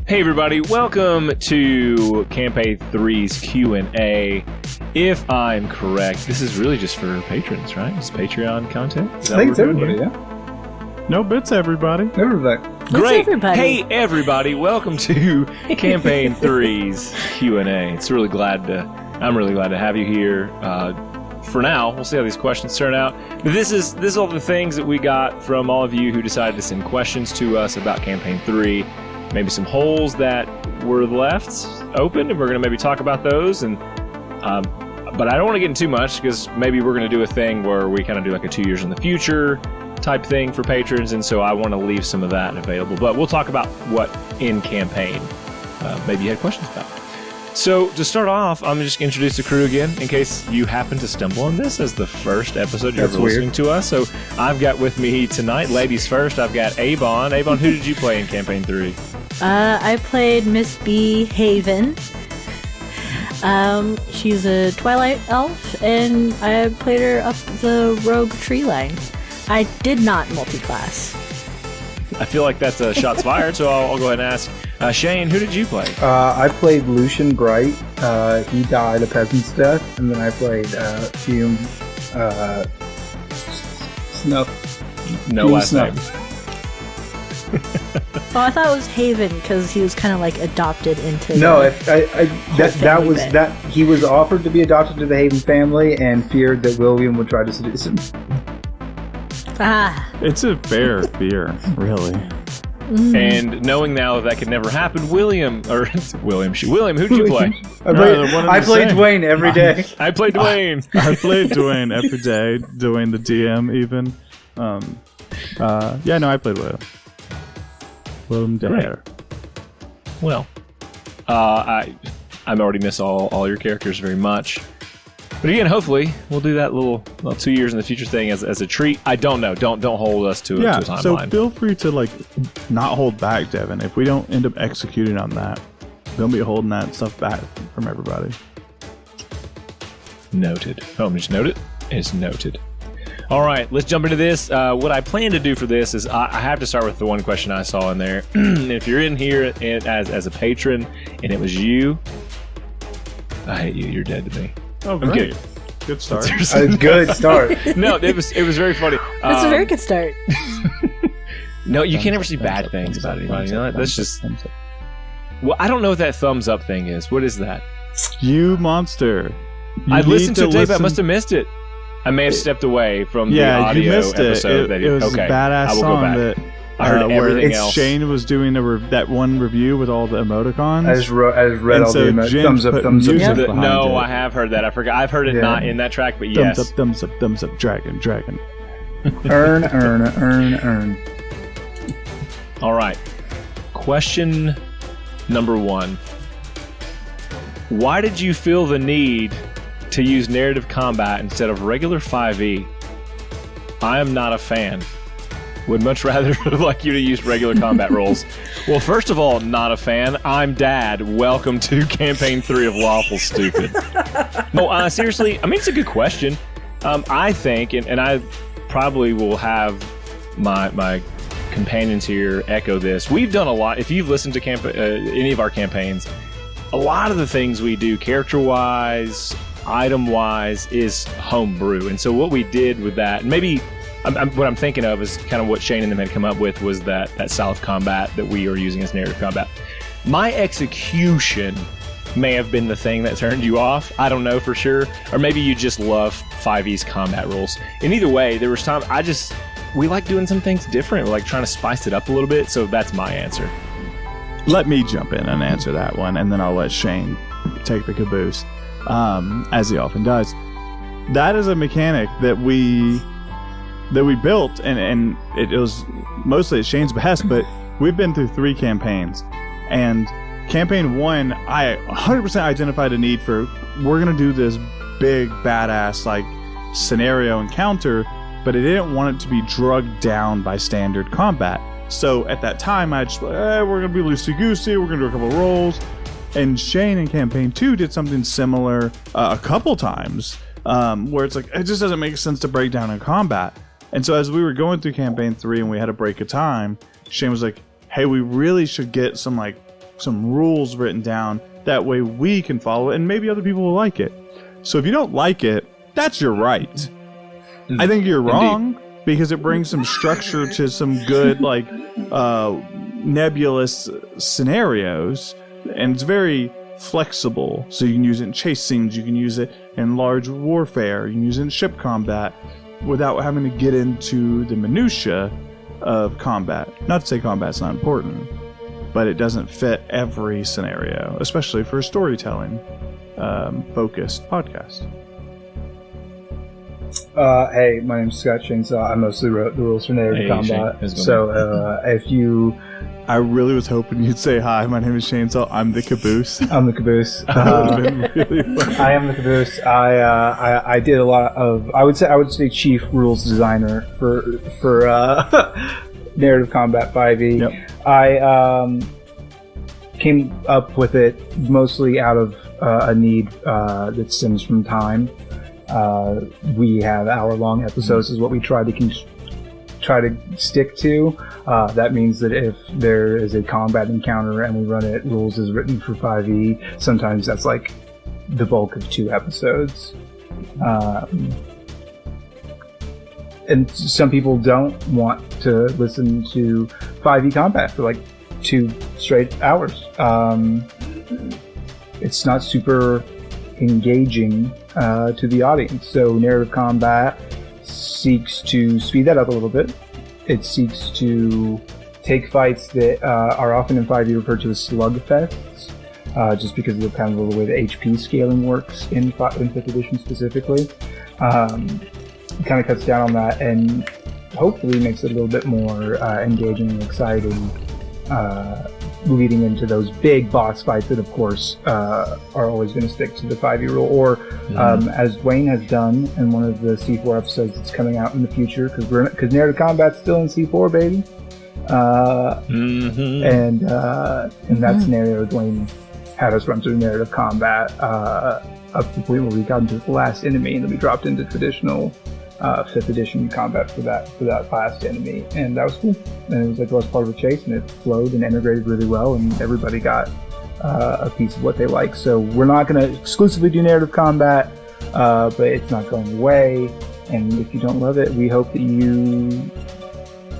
Hey everybody, welcome to Campaign 3's Q&A. If I'm correct, this is really just for patrons, right? It's Patreon content? I think it's everybody, yeah. No, it's everybody. Everybody. Great. Everybody. Hey everybody, welcome to Campaign 3's Q&A. I'm really glad to have you here. For now, we'll see how these questions turn out. But this is all the things that we got from all of you who decided to send questions to us about Campaign 3. Maybe some holes that were left open, and we're going to maybe talk about those. And but I don't want to get into too much, because maybe we're going to do a thing where we kind of do like a 2 years in the future type thing for patrons, and so I want to leave some of that available. But we'll talk about what in campaign maybe you had questions about. So to start off, I'm just going to introduce the crew again, in case you happen to stumble on this as the first episode you're ever listening to us. So I've got with me tonight, ladies first, I've got Avon. Avon, who did you play in Campaign 3? I played Miss B. Haven. She's a Twilight elf, and I played her up the rogue tree line. I did not multi-class. I feel like that's a shots fired, so I'll go ahead and ask. Shane, who did you play? I played Lucian Bright. He died a peasant's death, and then I played Fume Snuff. No last name. Oh, I thought it was Haven because he was kind of like adopted into. No, he was offered to be adopted to the Haven family and feared that William would try to seduce him. It's a fair fear, really. And knowing now that could never happen, William, who did you play? I played Dwayne every day. I played Dwayne. I played Dwayne every day, doing the DM even. I played William. William Dare. Well, I already miss all your characters very much. But again, hopefully we'll do that little 2 years in the future thing as a treat. I don't know. Don't hold us to a timeline. So feel free to not hold back, Devin. If we don't end up executing on that, don't be holding that stuff back from everybody. Noted. Just note it. It's noted. All right, let's jump into this. What I plan to do for this is I have to start with the one question I saw in there. If you're in here as a patron and it was you, I hate you. You're dead to me. Oh, great. Good start. Good start. No, it was very funny. That's a very good start. No, you can't ever see bad things about anybody. You know, that's just. Well, I don't know what that thumbs up thing is. What is that? You monster. I listened to tape. I must have missed it. I may have stepped away from the audio you missed episode. It was a badass song that I heard everything else. Shane was doing that one review with all the emoticons. I just read all the emoticons. Thumbs up, thumbs up. Yep. No, I have heard that. I forgot. I've heard it not in that track, but yes. Thumbs up, dragon. Earn. All right. Question number 1. Why did you feel the need to use narrative combat instead of regular 5e? I am not a fan. Would much rather like you to use regular combat rolls. Well, first of all, not a fan. I'm Dad. Welcome to Campaign 3 of Lawful Stupid. No, seriously, I mean, it's a good question. I think, and I probably will have my companions here echo this. We've done a lot. If you've listened to any of our campaigns, a lot of the things we do character-wise, item-wise, is homebrew. And so what we did with that, and maybe what I'm thinking of is kind of what Shane and them had come up with, was that style of combat that we are using as narrative combat. My execution may have been the thing that turned you off. I don't know for sure. Or maybe you just love 5e's combat rules. And either way, there was times we like doing some things different. We're like trying to spice it up a little bit. So that's my answer. Let me jump in and answer that one, and then I'll let Shane take the caboose, as he often does. That is a mechanic that we built, and it was mostly at Shane's behest, but we've been through 3 campaigns. And campaign 1, I 100% identified a need for, we're going to do this big, badass, scenario encounter, but I didn't want it to be drugged down by standard combat. So at that time, I just, we're going to be loosey-goosey, we're going to do a couple of rolls. And Shane in campaign 2 did something similar a couple times, where it's it just doesn't make sense to break down in combat. And so as we were going through campaign 3 and we had a break of time, Shane was like, hey, we really should get some some rules written down. That way we can follow it, and maybe other people will like it. So if you don't like it, that's your right. I think you're wrong because it brings some structure to some good, like, nebulous scenarios, and it's very flexible. So you can use it in chase scenes, you can use it in large warfare, you can use it in ship combat without having to get into the minutia of combat. Not to say combat's not important, but it doesn't fit every scenario, especially for a storytelling focused podcast. Hey, my name's Scott Shainsaw. I mostly wrote the rules for narrative combat. So if you... I really was hoping you'd say, hi, my name is Shainsaw. I'm the caboose. I'm the caboose. Really I am the caboose. I did a lot of... I would say chief rules designer for narrative combat 5e. Yep. I came up with it mostly out of a need that stems from time. We have hour-long episodes is what we try to stick to. That means that if there is a combat encounter and we run it rules as written for 5e, sometimes that's like the bulk of 2 episodes. And some people don't want to listen to 5e combat for like 2 straight hours. It's not super engaging to the audience. So narrative combat seeks to speed that up a little bit. It seeks to take fights that are often in 5e referred to as slugfests, just because of the kind of the way the HP scaling works in 5th edition specifically. It kind of cuts down on that and hopefully makes it a little bit more engaging and exciting, leading into those big boss fights that, of course, are always going to stick to the 5e rule. Or, as Wayne has done in one of the C4 episodes that's coming out in the future, because narrative combat's still in C4, baby. And in that scenario, Dwayne had us run through narrative combat up to the point where we got into the last enemy, and then we dropped into traditional 5th edition combat for that last enemy, and that was cool. And it was like the last part of a chase, and it flowed and integrated really well, and everybody got a piece of what they like. So we're not going to exclusively do narrative combat, but it's not going away. And if you don't love it, we hope that you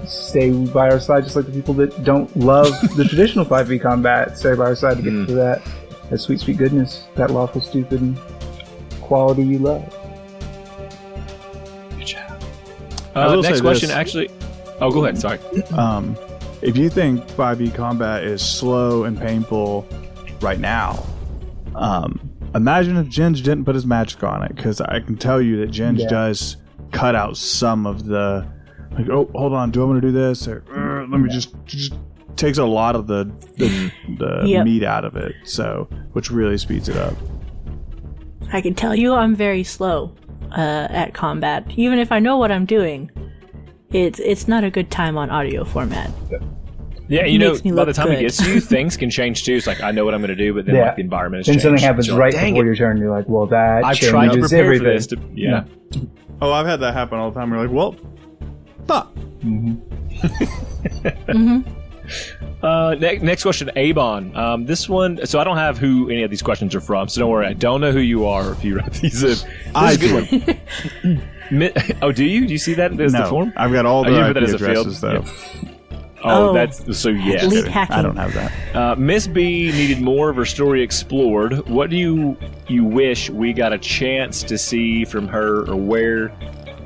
stay by our side, just like the people that don't love the traditional 5e combat stay by our side to get to that sweet, sweet goodness, that lawful stupid quality you love. Next question, actually. Oh, go ahead. Sorry. If you think 5e combat is slow and painful right now, imagine if Ginge didn't put his magic on it, because I can tell you that Ginge does cut out some of the, like, oh, hold on, do I want to do this? Or let me just takes a lot of the meat out of it, so which really speeds it up. I can tell you I'm very slow at combat. Even if I know what I'm doing, it's not a good time on audio format. Yeah, you know, by the time it gets to you, things can change too. It's like, I know what I'm going to do, but then like, the environment has changed. Then something happens so right before your turn. You're like, well, that I've tried to prepare everything. for this. Yeah. Oh, I've had that happen all the time. You're like, well, fuck. Next question, Abon. This one, so I don't have who any of these questions are from, so don't worry. I don't know who you are if you write these in. This is a good one. Oh, do you? Do you see that as the form? I've got all the IP as addresses, though. Yeah. Oh, that's so. Yes, hacking. I don't have that. Miss B needed more of her story explored. What do you wish we got a chance to see from her, or where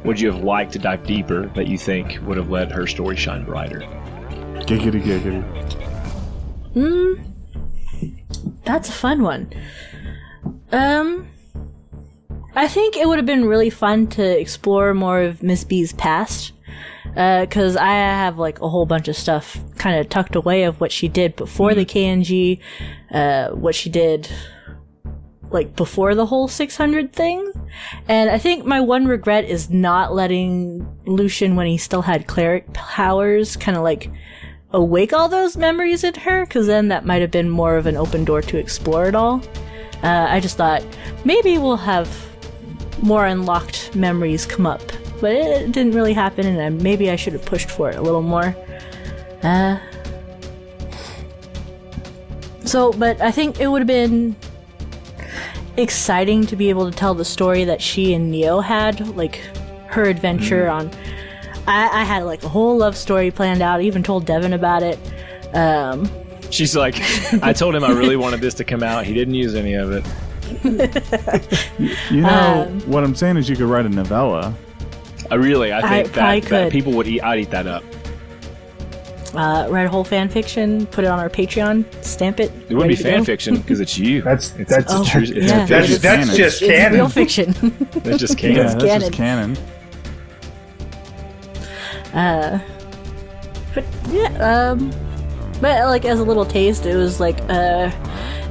would you have liked to dive deeper that you think would have let her story shine brighter? Giggity, giggity. That's a fun one. I think it would have been really fun to explore more of Miss B's past. Because I have like a whole bunch of stuff kind of tucked away of what she did before the KNG, what she did like before the whole 600 thing. And I think my one regret is not letting Lucian, when he still had cleric powers, kind of like awake all those memories in her, because then that might have been more of an open door to explore it all. I just thought maybe we'll have more unlocked memories come up. But it didn't really happen, and maybe I should have pushed for it a little more. But I think it would have been exciting to be able to tell the story that she and Neo had, like her adventure on. I had like a whole love story planned out. I even told Devin about it. She's like, I told him I really wanted this to come out. He didn't use any of it. You know, what I'm saying is you could write a novella. I think that people would I'd eat that up. Write a whole fan fiction, put it on our Patreon, stamp it. It wouldn't be fan fiction because it's you. That's true. It's just It's canon. real fiction. That's just canon. Yeah, that's just canon. But like as a little taste, it was like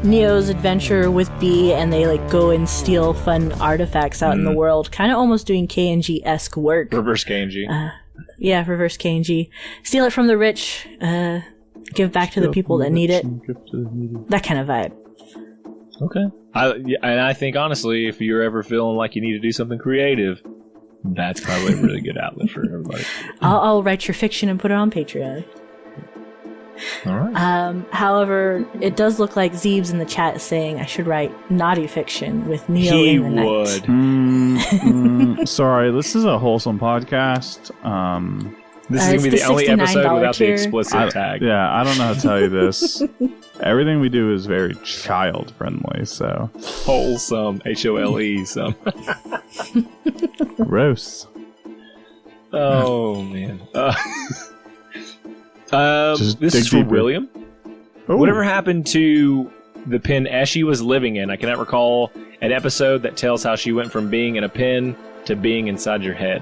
Neo's adventure with B, and they like go and steal fun artifacts out in the world, kind of almost doing KNG-esque work. Reverse KNG. Yeah, reverse KNG. Steal it from the rich, give back to the people that need it. That kind of vibe. Okay. I think honestly, if you're ever feeling like you need to do something creative, that's probably a really good outlet for everybody. I'll write your fiction and put it on Patreon. All right. However, it does look like Zeeb's in the chat is saying I should write naughty fiction with Neo in the night. Sorry, this is a wholesome podcast. This is going to be the only episode without the explicit tag. Yeah, I don't know how to tell you this. Everything we do is very child friendly, so. Wholesome. HOLE. Some. Gross. Oh, man. This is for deeper. William. Ooh. Whatever happened to the pen Eshy was living in? I cannot recall an episode that tells how she went from being in a pen to being inside your head.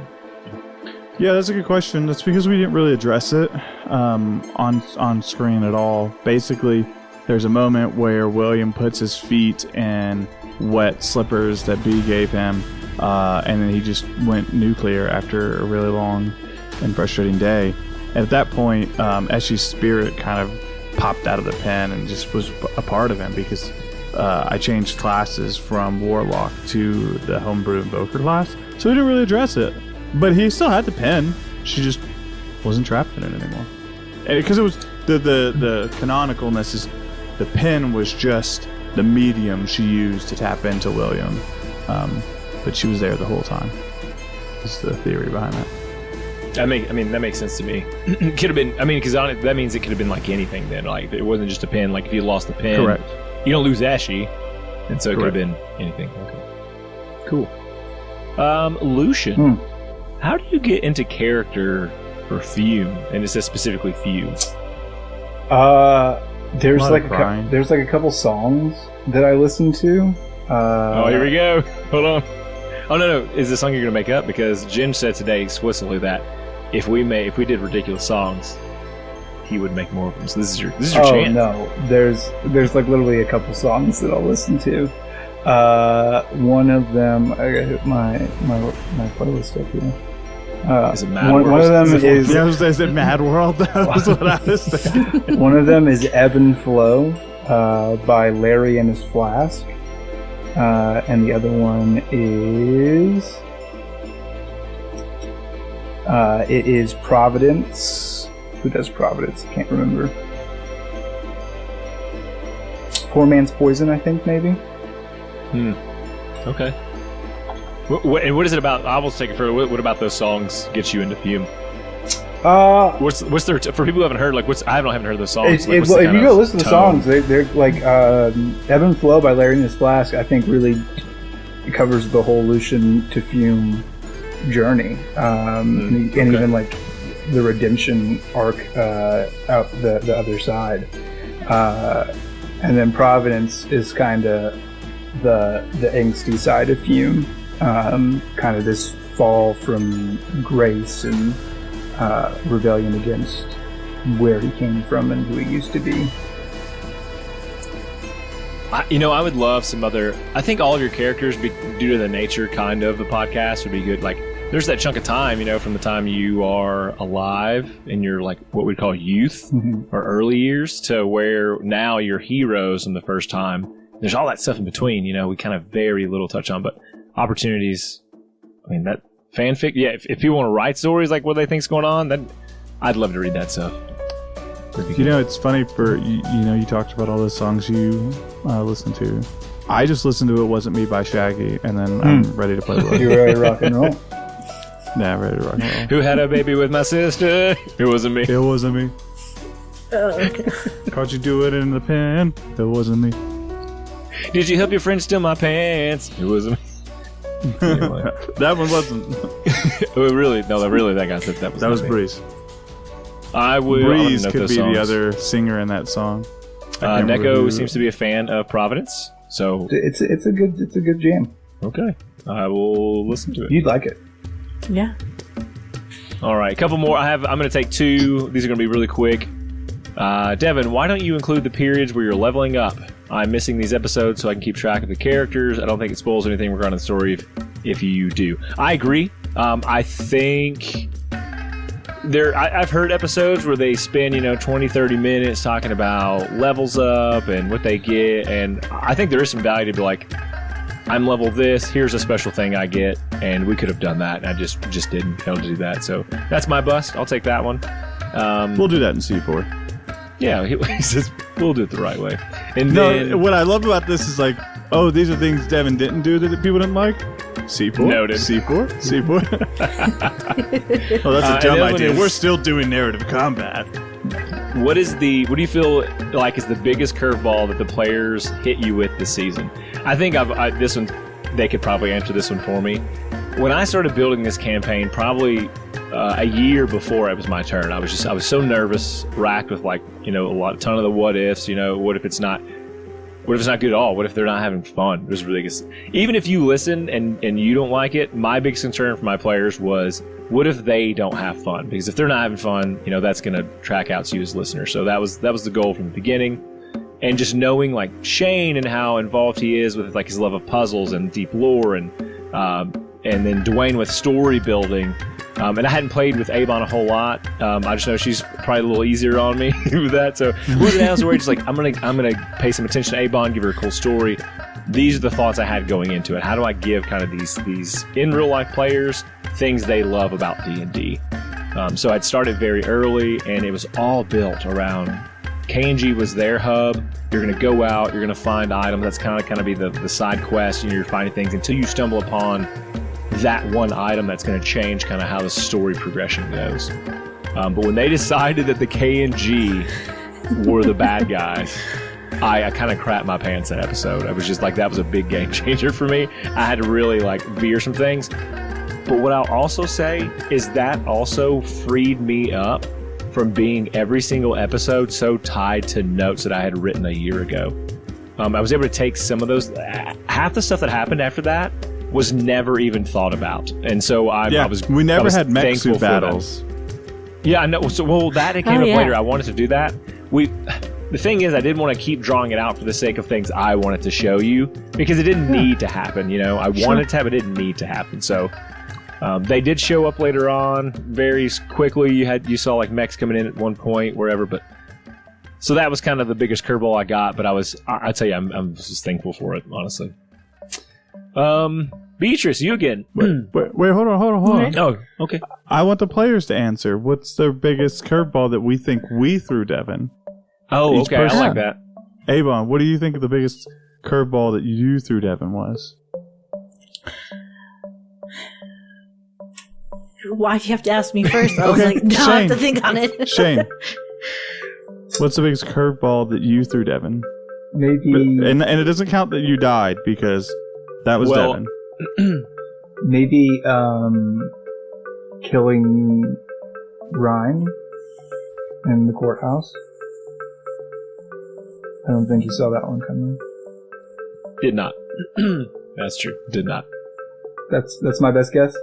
Yeah, that's a good question. That's because we didn't really address it on screen at all. Basically, there's a moment where William puts his feet in wet slippers that B gave him, and then he just went nuclear after a really long and frustrating day. And at that point, Eshy's spirit kind of popped out of the pen and just was a part of him because I changed classes from Warlock to the Homebrew Invoker class, so we didn't really address it. But he still had the pen. She just wasn't trapped in it anymore. Because it was the canonicalness is the pen was just the medium she used to tap into William, but she was there the whole time. Is the theory behind that. That makes sense to me. It could have been. Because that means it could have been like anything. Then, like it wasn't just a pen. Like if you lost the pen, correct. You don't lose Eshy, and so it Correct. could have been anything. Okay, cool. Lucian, how do you get into character for Fume? And it says specifically Fume. There's like a couple songs that I listen to. Oh, here we go. Hold on. Oh no! Is this song you're gonna make up? Because Jen said today explicitly that if we did ridiculous songs, he would make more of them. So this is your chance. Oh no! There's like literally a couple songs that I'll listen to. One of them, I got my playlist up here. Is it Mad one of them is. Is it Mad World? That was what I was saying. One of them is Ebb and Flow by Larry and His Flask. And the other one is it is Providence. Who does Providence? I can't remember. Poor Man's Poison, I think, maybe. Okay. And what is it about? I will take it further. What about those songs get you into Fume? What's their for people who haven't heard? Like, I haven't heard those songs. If you go listen to the songs, they're like Ebb and Flow by Larry and His Flask. I think really covers the whole Lucian to Fume journey, and even like the redemption arc out the other side. And then Providence is kind of the angsty side of Fume, kind of this fall from grace and rebellion against where he came from and who he used to be. I would love some other. I think all of your characters, due to the nature kind of the podcast, would be good. Like, there's that chunk of time, from the time you are alive in your like what we call youth or early years to where now you're heroes in the first time. There's all that stuff in between. We kind of very little touch on, but opportunities. That. Fanfic, yeah. If people want to write stories like what they think's going on, then I'd love to read that stuff. You know, it's funny for you know, you talked about all the songs you listen to. I just listened to "It Wasn't Me" by Shaggy, and then I'm ready to play the You're ready to rock and roll. Yeah, ready to rock and roll. Who had a baby with my sister? It wasn't me. It wasn't me. Oh, okay. Caught you do it in the pen. It wasn't me. Did you help your friend steal my pants? It wasn't me. Anyway. That one wasn't. That guy said that was me. Breeze. Breeze could be the other singer in that song. Neko seems to be a fan of Providence, so It's a good jam. okay, I will listen to it. You'd like it. Yeah. All right, a couple more. I'm going to take two. These are going to be really quick. Devin, why don't you include the periods where you're leveling up? I'm missing these episodes so I can keep track of the characters. I don't think it spoils anything regarding the story if you do. I agree. I think I've heard episodes where they spend 20, 30 minutes talking about levels up and what they get, and I think there is some value to be like, I'm level this, here's a special thing I get, and we could have done that, and I just didn't fail to do that. So that's my bust. I'll take that one. We'll do that in C4. Yeah, he says we'll do it the right way. And then what I love about this is like, oh, these are things Devin didn't do that people didn't like. C4. Noted. C4. Oh, that's a dumb idea. We're still doing narrative combat. What do you feel like is the biggest curveball that the players hit you with this season? I think this one, they could probably answer this one for me. When I started building this campaign, probably a year before it was my turn, I was so nervous, racked with a ton of the what ifs. What if it's not good at all? What if they're not having fun? It was ridiculous. Even if you listen and you don't like it, my biggest concern for my players was, what if they don't have fun? Because if they're not having fun, that's going to track out to you as listeners. So that was the goal from the beginning. And just knowing like Shane and how involved he is with like his love of puzzles and deep lore, and then Dwayne with story building. And I hadn't played with Avon a whole lot. I just know she's probably a little easier on me with that. So it was an answer where just like I'm gonna pay some attention to Avon, give her a cool story. These are the thoughts I had going into it. How do I give kind of these in real life players things they love about D&D? So I'd started very early, and it was all built around K&G was their hub. You're going to go out, you're going to find items. That's kind of be the side quest, and you're finding things until you stumble upon that one item that's going to change kind of how the story progression goes. But when they decided that the K&G were the bad guys, I kind of crapped my pants that episode. I was just like, that was a big game changer for me. I had to really like veer some things. But what I'll also say is that also freed me up from being every single episode so tied to notes that I had written a year ago. I was able to take some of those. Half the stuff that happened after that was never even thought about, and so we never had mech suit battles. Yeah, I know. So that came up later. I wanted to do that. The thing is, I didn't want to keep drawing it out for the sake of things I wanted to show you, because it didn't need to happen. I wanted to have it, didn't need to happen. So they did show up later on very quickly. You saw like mechs coming in at one point, wherever. But so that was kind of the biggest curveball I got. But I tell you, I'm just thankful for it, honestly. Beatrice, you again. Wait, hold on. Oh, okay. I want the players to answer. What's their biggest curveball that we think we threw Devin? Oh, okay. I like that. Avon, what do you think the biggest curveball that you threw Devin was? Why do you have to ask me first? I was like, no, I have to think on it. Shane, what's the biggest curveball that you threw Devin? Maybe... And it doesn't count that you died, because that was Devin. Maybe killing Ryan in the courthouse. I don't think he saw that one coming. Did not. That's true. Did not. That's my best guess.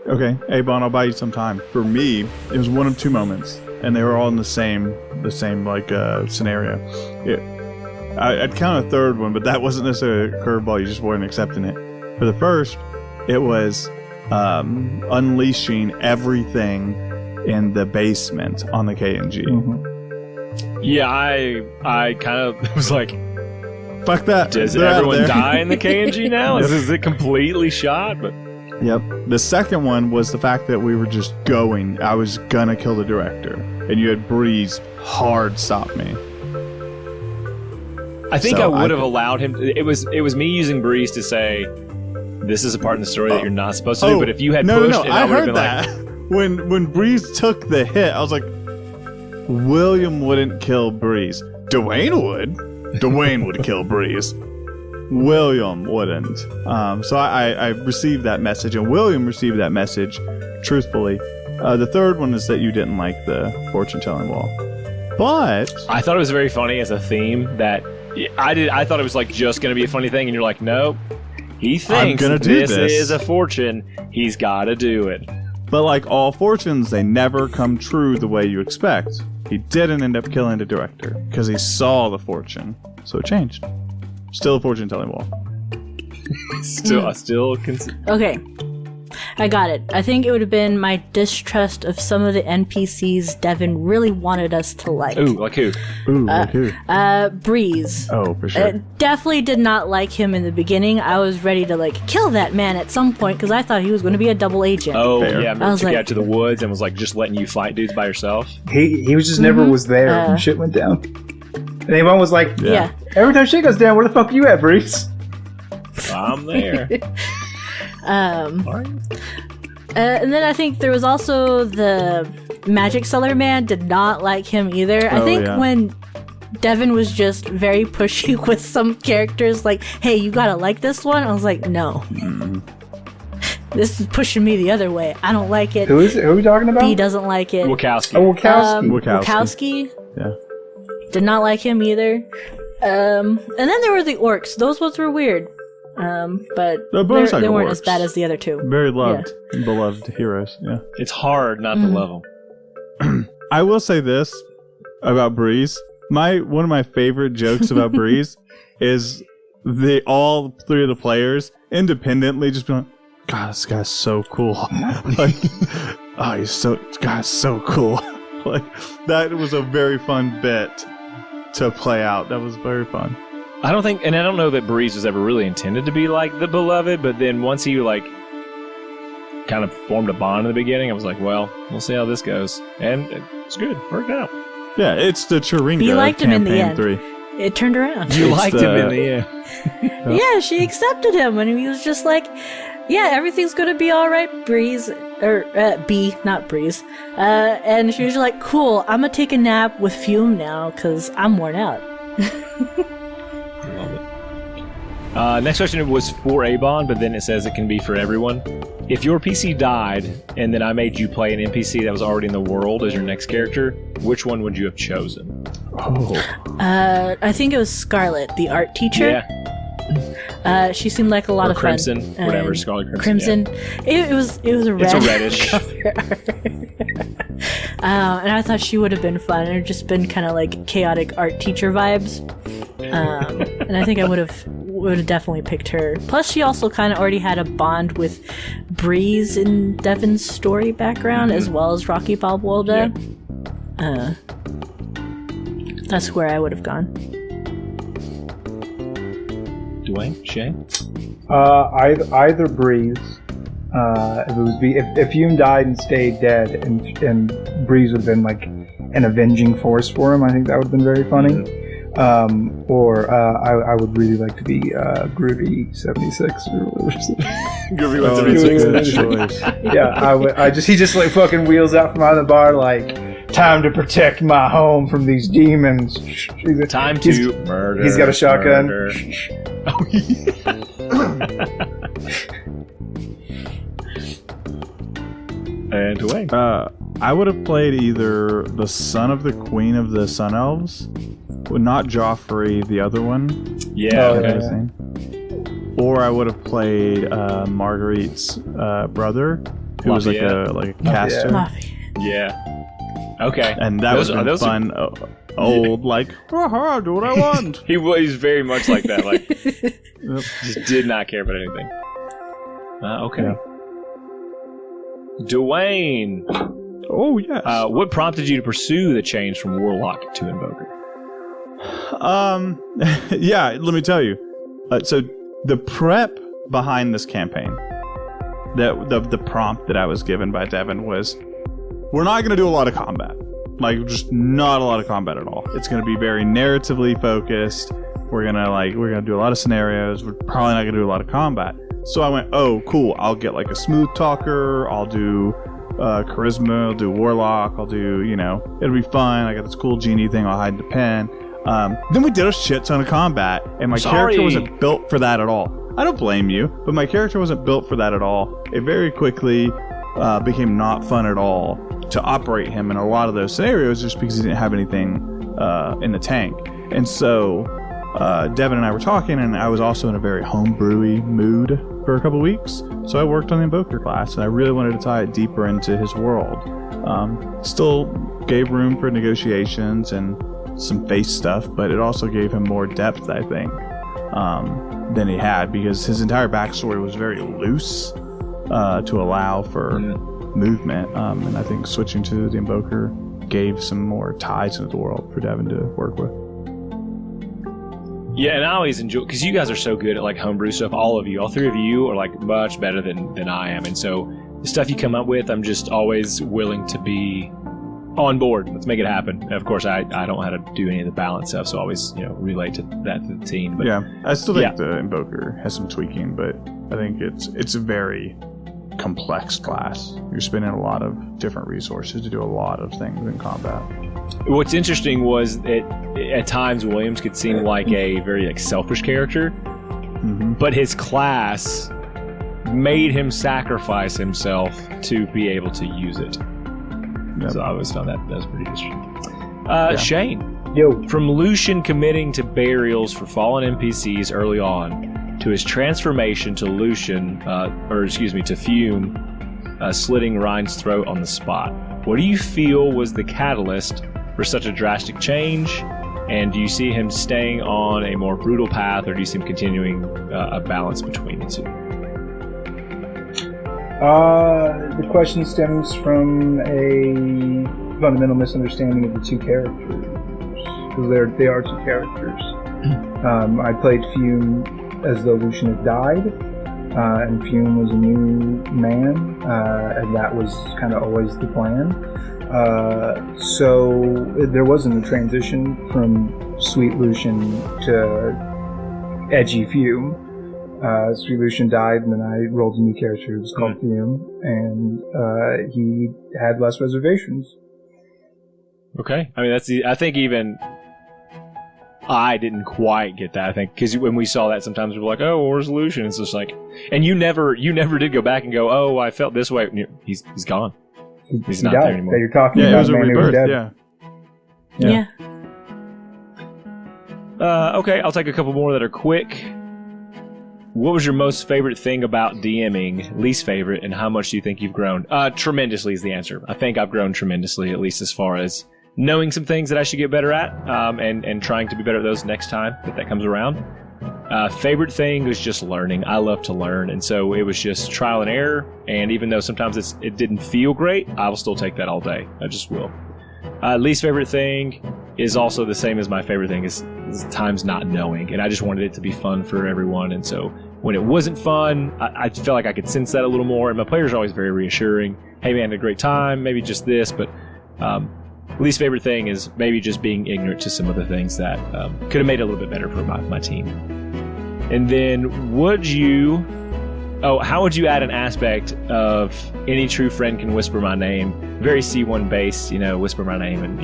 Okay, Avon, I'll buy you some time. For me, it was one of two moments, and they were all in the same scenario. I'd count a third one, but that wasn't necessarily a curveball. You just weren't accepting it. For the first, it was unleashing everything in the basement on the K&G. Mm-hmm. Yeah, I kind of was like, fuck that. Does everyone die in the K&G now? Is it completely shot? But Yep. The second one was the fact that we were just going. I was gonna kill the director, and you had Breeze hard stop me. I think I would have allowed him. It was me using Breeze to say, "This is a part in the story that you're not supposed to do." But if you had pushed it, I would have been that. When Breeze took the hit, I was like, William wouldn't kill Breeze. Dwayne would. Dwayne would kill Breeze. William wouldn't. So I received that message, and William received that message truthfully. The third one is that you didn't like the fortune-telling wall. But I thought it was very funny as a theme that I thought it was like just going to be a funny thing, and you're like, nope. He thinks this is a fortune. He's got to do it. But like all fortunes, they never come true the way you expect. He didn't end up killing the director because he saw the fortune, so it changed. Still a fortune-telling wall. Okay. I got it. I think it would have been my distrust of some of the NPCs Devin really wanted us to like. Ooh, like who? Like who? Breeze. Oh, for sure. Definitely did not like him in the beginning. I was ready to like kill that man at some point because I thought he was going to be a double agent. Oh, yeah. I was took like, you out to the woods and was like just letting you fight dudes by yourself. He was just never was there when shit went down. And everyone was like, yeah. Every time shit goes down, where the fuck you at, Breeze? I'm there. And then I think there was also the magic seller man. Did not like him either. I think when Devin was just very pushy with some characters, like, hey, you gotta like this one, I was like, no. This is pushing me the other way. I don't like it. Who is it? Who are we talking about? He doesn't like it. Wachowski. Oh, Wachowski. Wachowski. Yeah. Did not like him either. And then there were the orcs. Those ones were weird. But they weren't as bad as the other two. Very loved, beloved heroes. Yeah, it's hard not to love them. I will say this about Breeze. One of my favorite jokes about Breeze is all three of the players independently just being like, "God, this guy's so cool." Like, oh, this guy's so cool. Like, that was a very fun bit to play out. That was very fun. I don't know that Breeze was ever really intended to be like the beloved, but then once he like kind of formed a bond in the beginning, I was like, well, we'll see how this goes. And it's good. Worked out. Yeah, it's the Chiringa. You liked him in the end. 3. It turned around. You liked him in the end. Yeah, she accepted him and he was just like, yeah, everything's going to be all right, Breeze. Or B, not Breeze. And she was like, cool, I'm going to take a nap with Fume now because I'm worn out. Love it. Next question was for Abon, but then it says it can be for everyone. If your PC died and then I made you play an NPC that was already in the world as your next character, which one would you have chosen? I think it was Scarlet, the art teacher. Yeah. She seemed like a lot of Crimson, fun. whatever, Scarlet Crimson. Yeah. It was a red. It's a reddish. And I thought she would have been fun. It had just been kind of like chaotic art teacher vibes. And I think I would have definitely picked her. Plus, she also kind of already had a bond with Breeze in Devin's story background, as well as Rocky Balboa. Yeah. That's where I would have gone. Dwayne? Shane? Either Breeze. If Hume died and stayed dead, and Breeze would have been like an avenging force for him, I think that would have been very funny. Or I would really like to be Groovy 76 or whatever. Groovy 76. Yeah, he just like fucking wheels out from out of the bar like, time to protect my home from these demons. Time to murder. He's got a shotgun. Oh, yeah. And Dwayne. I would have played either the son of the queen of the Sun Elves, well, not Joffrey, the other one. Yeah. Or I would have played Marguerite's brother, who was like a caster. Yeah. Okay. And that would have been fun. Old, like, do what I want. He's very much like that. Like, just did not care about anything. Okay. Yeah. Dwayne. Oh, yes. What prompted you to pursue the change from Warlock to Invoker? Yeah, let me tell you. So, the prep behind this campaign that the prompt that I was given by Devin was, we're not going to do a lot of combat. Like, just not a lot of combat at all. It's going to be very narratively focused. We're going to do a lot of scenarios. We're probably not going to do a lot of combat. So I went, oh, cool. I'll get like a smooth talker. I'll do charisma. I'll do warlock. I'll do, it'll be fun. I got this cool genie thing. I'll hide in the pen. Then we did a shit ton of combat, and my character wasn't built for that at all. I don't blame you, but my character wasn't built for that at all. It very quickly became not fun at all to operate him in a lot of those scenarios just because he didn't have anything in the tank. And so Devin and I were talking, and I was also in a very homebrewy mood for a couple weeks. So I worked on the Invoker class, and I really wanted to tie it deeper into his world. Still gave room for negotiations and some face stuff, but it also gave him more depth, I think, than he had, because his entire backstory was very loose to allow for movement. And I think switching to the Invoker gave some more ties into the world for Devin to work with. Yeah, and I always enjoy, because you guys are so good at like homebrew stuff. All three of you are like much better than I am, and so the stuff you come up with, I'm just always willing to be on board. Let's make it happen. And of course, I don't know how to do any of the balance stuff, so I always relate to that to the team. But yeah, I still think the Invoker has some tweaking, but I think it's a very complex class. You're spending a lot of different resources to do a lot of things in combat. What's interesting was that at times Williams could seem like a very selfish character, but his class made him sacrifice himself to be able to use it. Yep. So I always found that was pretty interesting. Shane, from Lucian committing to burials for fallen NPCs early on to his transformation to to Fume, slitting Ryan's throat on the spot. What do you feel was the catalyst for such a drastic change? And do you see him staying on a more brutal path, or do you see him continuing a balance between the two? The question stems from a fundamental misunderstanding of the two characters, because they are two characters. I played Fume as though Lucian had died, and Fume was a new man, and that was kind of always the plan. So there wasn't a transition from Sweet Lucian to edgy Fume. Sweet Lucian died, and then I rolled a new character who was called Fume, and he had less reservations. Okay, I mean I think even I didn't quite get that. I think because when we saw that, sometimes we were like, "Oh, where's Lucian?" It's just like, and you never did go back and go, "Oh, I felt this way." He's gone. He's not there anymore. That you're talking about, it was a rebirth. Yeah. Okay, I'll take a couple more that are quick. What was your most favorite thing about DMing, least favorite, and how much do you think you've grown? Tremendously is the answer. I think I've grown tremendously, at least as far as knowing some things that I should get better at, and trying to be better at those next time that comes around. Favorite thing was just learning. I love to learn, and so it was just trial and error, and even though sometimes it didn't feel great, I will still take that all day. I just will. Least favorite thing is also the same as my favorite thing, is times not knowing, and I just wanted it to be fun for everyone, and so when it wasn't fun, I felt like I could sense that a little more, and my players are always very reassuring. Hey man, I had a great time, maybe just this, but least favorite thing is maybe just being ignorant to some of the things that could have made it a little bit better for my team. And then how would you add an aspect of any true friend can whisper my name, very C1 base, whisper my name, and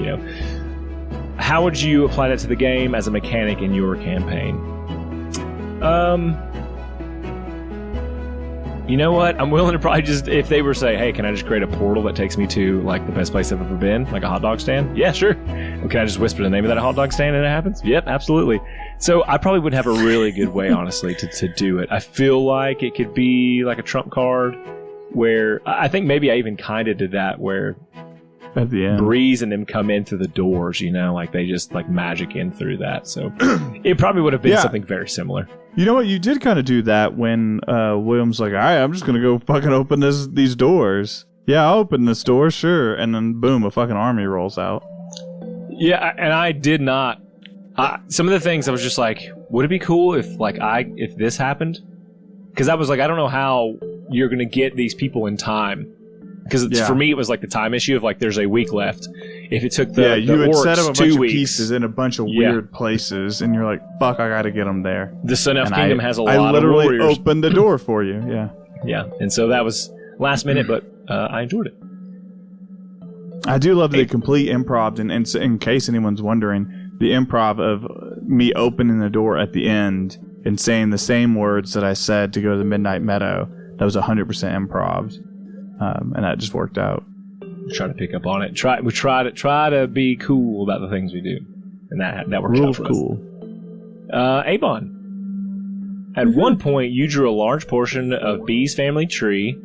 how would you apply that to the game as a mechanic in your campaign? You know what? I'm willing to probably just, if they were say, hey, can I just create a portal that takes me to like the best place I've ever been, like a hot dog stand? Yeah, sure. Well, can I just whisper the name of that hot dog stand and it happens? Yep, absolutely. So I probably would have a really good way, honestly, to do it. I feel like it could be like a trump card where I think maybe I even kind of did that where at the end, Breeze and them come in through the doors, like they just like magic in through that. So it probably would have been something very similar. You know what? You did kind of do that when William's like, all right, I'm just going to go fucking open these doors. Yeah, I'll open this door, sure. And then boom, a fucking army rolls out. Yeah, and I did not. Some of the things I was just like, would it be cool if this happened? Because I was like, I don't know how you're going to get these people in time. Because for me, it was like the time issue of like there's a week left. If it took the you had set up a bunch of pieces in a bunch of weird places, and you're like, "Fuck, I got to get them there." The Sun Elf Kingdom has a lot of warriors. I literally opened the door for you. Yeah, yeah, and so that was last minute, but I enjoyed it. I do love the complete improv, and in case anyone's wondering, the improv of me opening the door at the end and saying the same words that I said to go to the Midnight Meadow. That was 100% improv. And that just worked out. Try to pick up on it. We try to be cool about the things we do, and that works out for cool. us. Avon, at one point you drew a large portion of Bee's family tree.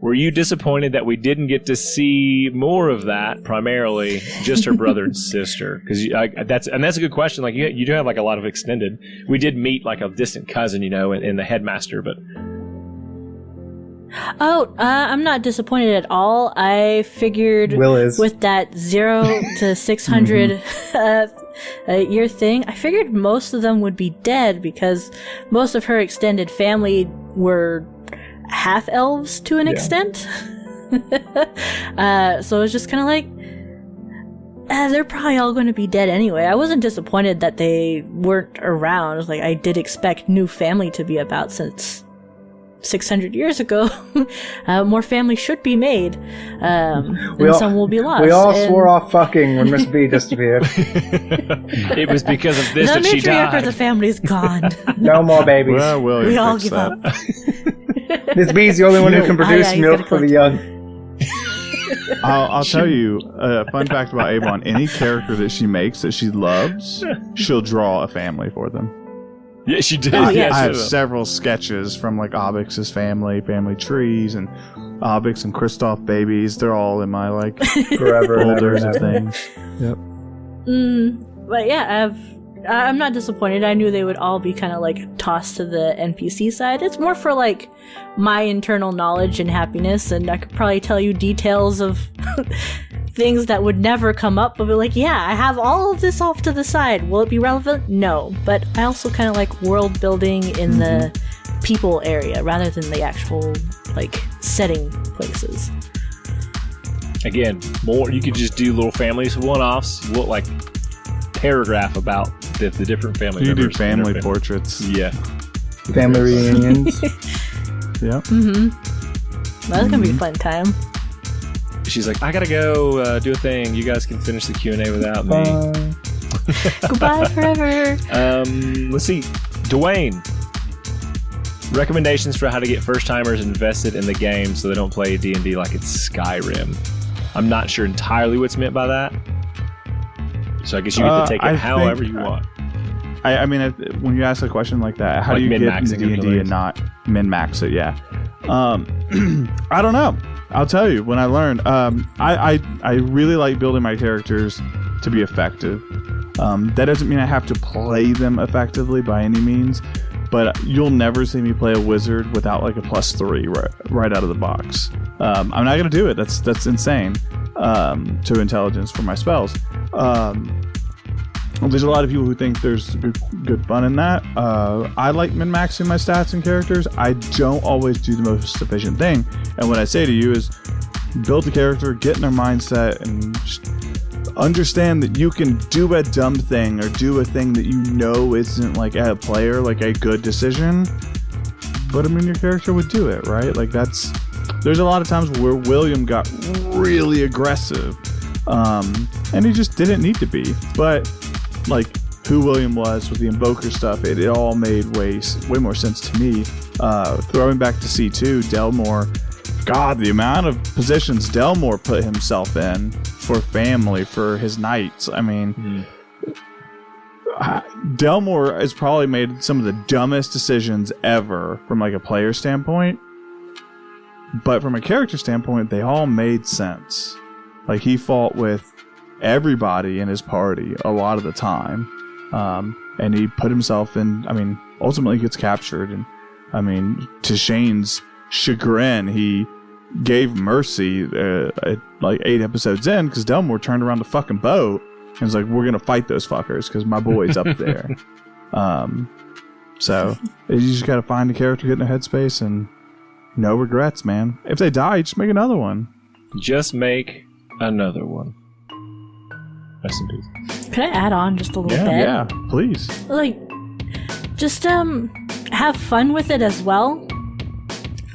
Were you disappointed that we didn't get to see more of that? Primarily, just her brother and sister, because that's a good question. Like you do have like a lot of extended. We did meet like a distant cousin, in the headmaster, but. I'm not disappointed at all. I figured with that 0 to 600 year thing, I figured most of them would be dead because most of her extended family were half elves to an extent. So it was just kind of like, they're probably all going to be dead anyway. I wasn't disappointed that they weren't around. It was like I did expect new family to be about since 600 years ago. More family should be made, and some will be lost. We all swore off fucking when Miss B disappeared. It was because of this that she died. The matriarch of the family's gone. No more babies. Well, we all give up. Miss B's the only one who can produce milk for the young. I'll tell you a fun fact about Avon. Any character that she makes that she loves, she'll draw a family for them. Yeah, she did. I have several sketches from like Obix's family trees, and Obix and Kristoff babies. They're all in my like forever folders of things. Yep. But yeah, I'm not disappointed. I knew they would all be kind of like tossed to the NPC side. It's more for like my internal knowledge and happiness, and I could probably tell you details of things that would never come up, but be like, yeah, I have all of this off to the side. Will it be relevant? No. But I also kind of like world building in the people area rather than the actual like setting places. Again, more you could just do little families one-offs, like paragraph about the different family members. You do family portraits. Yeah. Family reunions. Yep. That's gonna be a fun time. She's like, I gotta go do a thing. You guys can finish the Q&A without me. Goodbye forever. Let's see. Dwayne. Recommendations for how to get first-timers invested in the game so they don't play D&D like it's Skyrim. I'm not sure entirely what's meant by that. So I guess you get to take it however you want. I mean, when you ask a question like that, how do you get into D&D and not min-max it? Yeah. I don't know. I'll tell you when I learned. I really like building my characters to be effective. That doesn't mean I have to play them effectively by any means, but you'll never see me play a wizard without like a +3 right out of the box. I'm not gonna do it. That's insane. To intelligence for my spells. There's a lot of people who think there's good fun in that. I like min-maxing my stats and characters. I don't always do the most efficient thing. And what I say to you is build the character, get in their mindset, and just understand that you can do a dumb thing or do a thing that you know isn't like a player, like a good decision. But I mean, your character would do it, right? Like there's a lot of times where William got really aggressive. And he just didn't need to be. But like who William was with the Invoker stuff, it all made way more sense to me. Throwing back to C2, Delmore, God, the amount of positions Delmore put himself in for family, for his knights. I mean, Delmore has probably made some of the dumbest decisions ever from like a player standpoint. But from a character standpoint, they all made sense. Like he fought with everybody in his party a lot of the time. And he put himself in, I mean, ultimately he gets captured. And I mean, to Shane's chagrin, he gave mercy like 8 episodes in because Delmore turned around the fucking boat and was like, we're going to fight those fuckers because my boy's up there. So you just got to find the character, get in their headspace, and no regrets, man. If they die, just make another one. Just make another one. Rest in peace. Could I add on just a little bit? Yeah, please. Like, just have fun with it as well.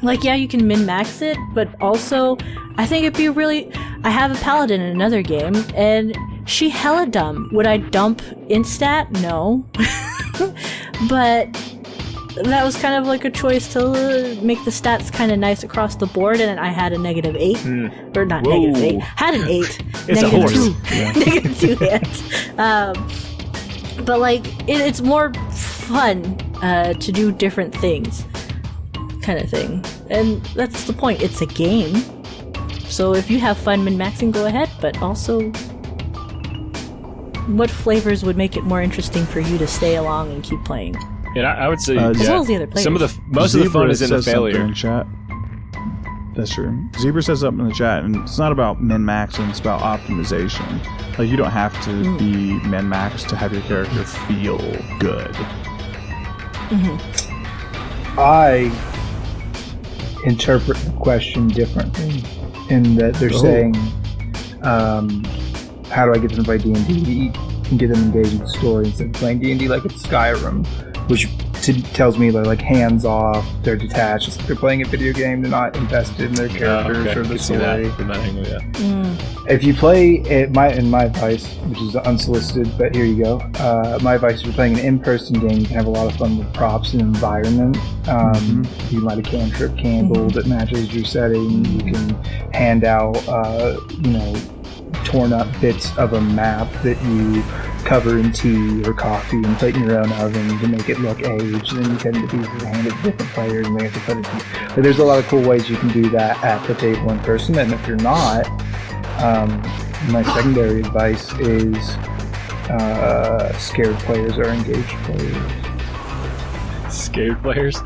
Like, yeah, you can min-max it, but also, I think it'd be really... I have a paladin in another game, and she hella dumb. Would I dump Instat? No. But that was kind of like a choice to make the stats kind of nice across the board, and I had a -8. Or not Whoa. -8. Had an 8. It's a horse. -2. -2 hits. But, like, it's more fun to do different things. Kind of thing. And that's the point. It's a game. So if you have fun min-maxing, go ahead, but also what flavors would make it more interesting for you to stay along and keep playing? And I would say as well as the other players. Most of the fun is in the failure. In chat. That's true. Zebra says something in the chat, and it's not about min-maxing, it's about optimization. Like, you don't have to be min-maxed to have your character feel good. I interpret the question differently in that they're saying, how do I get them to play D&D and get them engaged with the story instead of playing D&D like it's Skyrim, which tells me they're like hands off, they're detached, it's like they're playing a video game, they're not invested in their characters or the story. If you play it, my advice, which is unsolicited, but here you go. My advice: if you're playing an in-person game, you can have a lot of fun with props and environment. You can light a cantrip candle that matches your setting. You can hand out, torn up bits of a map that you cover in tea or coffee and put in your own oven to make it look aged, and then you cut into pieces and hand it to different players and they have to put it in. But there's a lot of cool ways you can do that at the table in person, and if you're not, my secondary advice is scared players are engaged players. Scared players?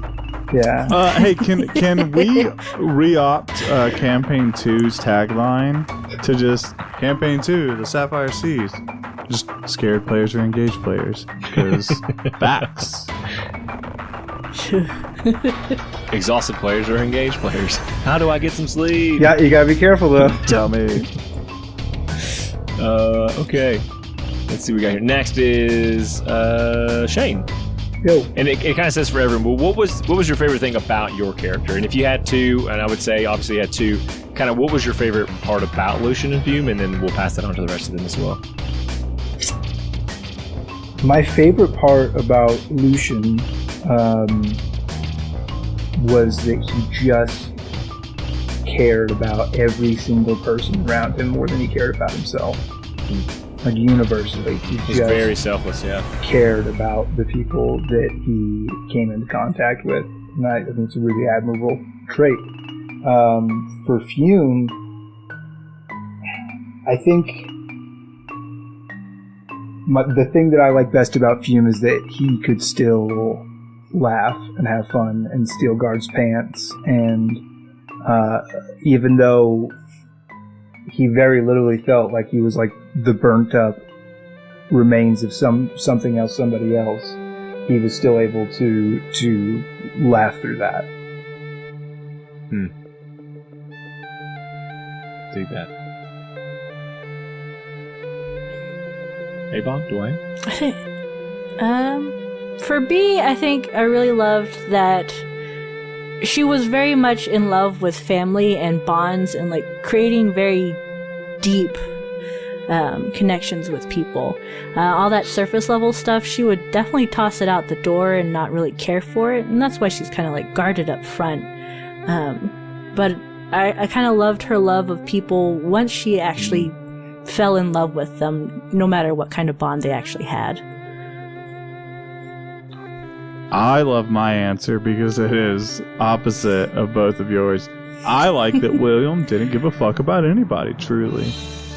Yeah. Hey, can we re-opt Campaign 2's tagline to just Campaign 2, the Sapphire Seas? Just scared players or engaged players. Because facts. Exhausted players or engaged players. How do I get some sleep? Yeah, you gotta be careful though. Tell me. Okay. Let's see what we got here. Next is Shane. Yo. And it kind of says for everyone, well, what was your favorite thing about your character? And if you had two, and I would say obviously you had two, kind of what was your favorite part about Lucian and Fume? And then we'll pass that on to the rest of them as well. My favorite part about Lucian was that he just cared about every single person around him more than he cared about himself. Like universally, He's just very selfless, yeah. Cared about the people that he came into contact with, and I think it's a really admirable trait. For Fume, I think the thing that I like best about Fume is that he could still laugh and have fun and steal guards' pants, and even though he very literally felt like he was like the burnt up remains of something else, somebody else, he was still able to laugh through that. Dig that. Avon, Dwayne? For B, I think I really loved that she was very much in love with family and bonds and like creating very deep connections with people. All that surface level stuff, she would definitely toss it out the door and not really care for it, and that's why she's kind of like guarded up front. But I kind of loved her love of people once she actually fell in love with them, no matter what kind of bond they actually had. I love my answer because it is opposite of both of yours. I like that William didn't give a fuck about anybody, truly.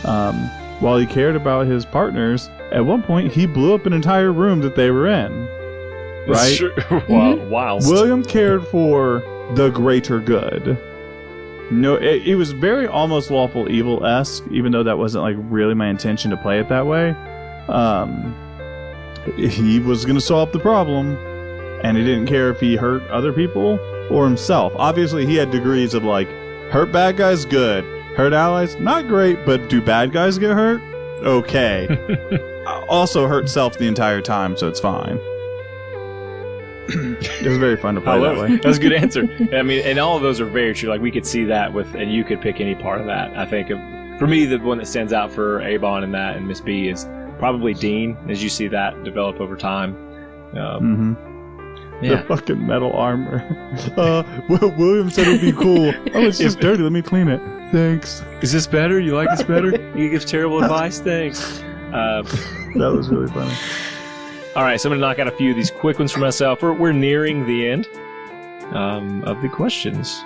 While he cared about his partners, at one point he blew up an entire room that they were in. Right? Sure. Wow. William cared for the greater good. No, it was very almost Lawful Evil-esque, even though that wasn't like really my intention to play it that way. He was going to solve the problem, and he didn't care if he hurt other people or himself. Obviously, he had degrees of like, hurt bad guys, good. Hurt allies, not great, but do bad guys get hurt? Okay. Also hurt self the entire time, so it's fine. It was very fun to play that way. That was a good answer. I mean, and all of those are very true. Like, we could see that and you could pick any part of that. I think, for me, the one that stands out for Avon and that and Miss B is probably Dean, as you see that develop over time. The fucking metal armor. William said it would be cool. Oh, it's just dirty. Let me clean it. Thanks. Is this better? You like this better? You give terrible advice? Thanks. That was really funny. All right, so I'm going to knock out a few of these quick ones for myself. We're nearing the end of the questions.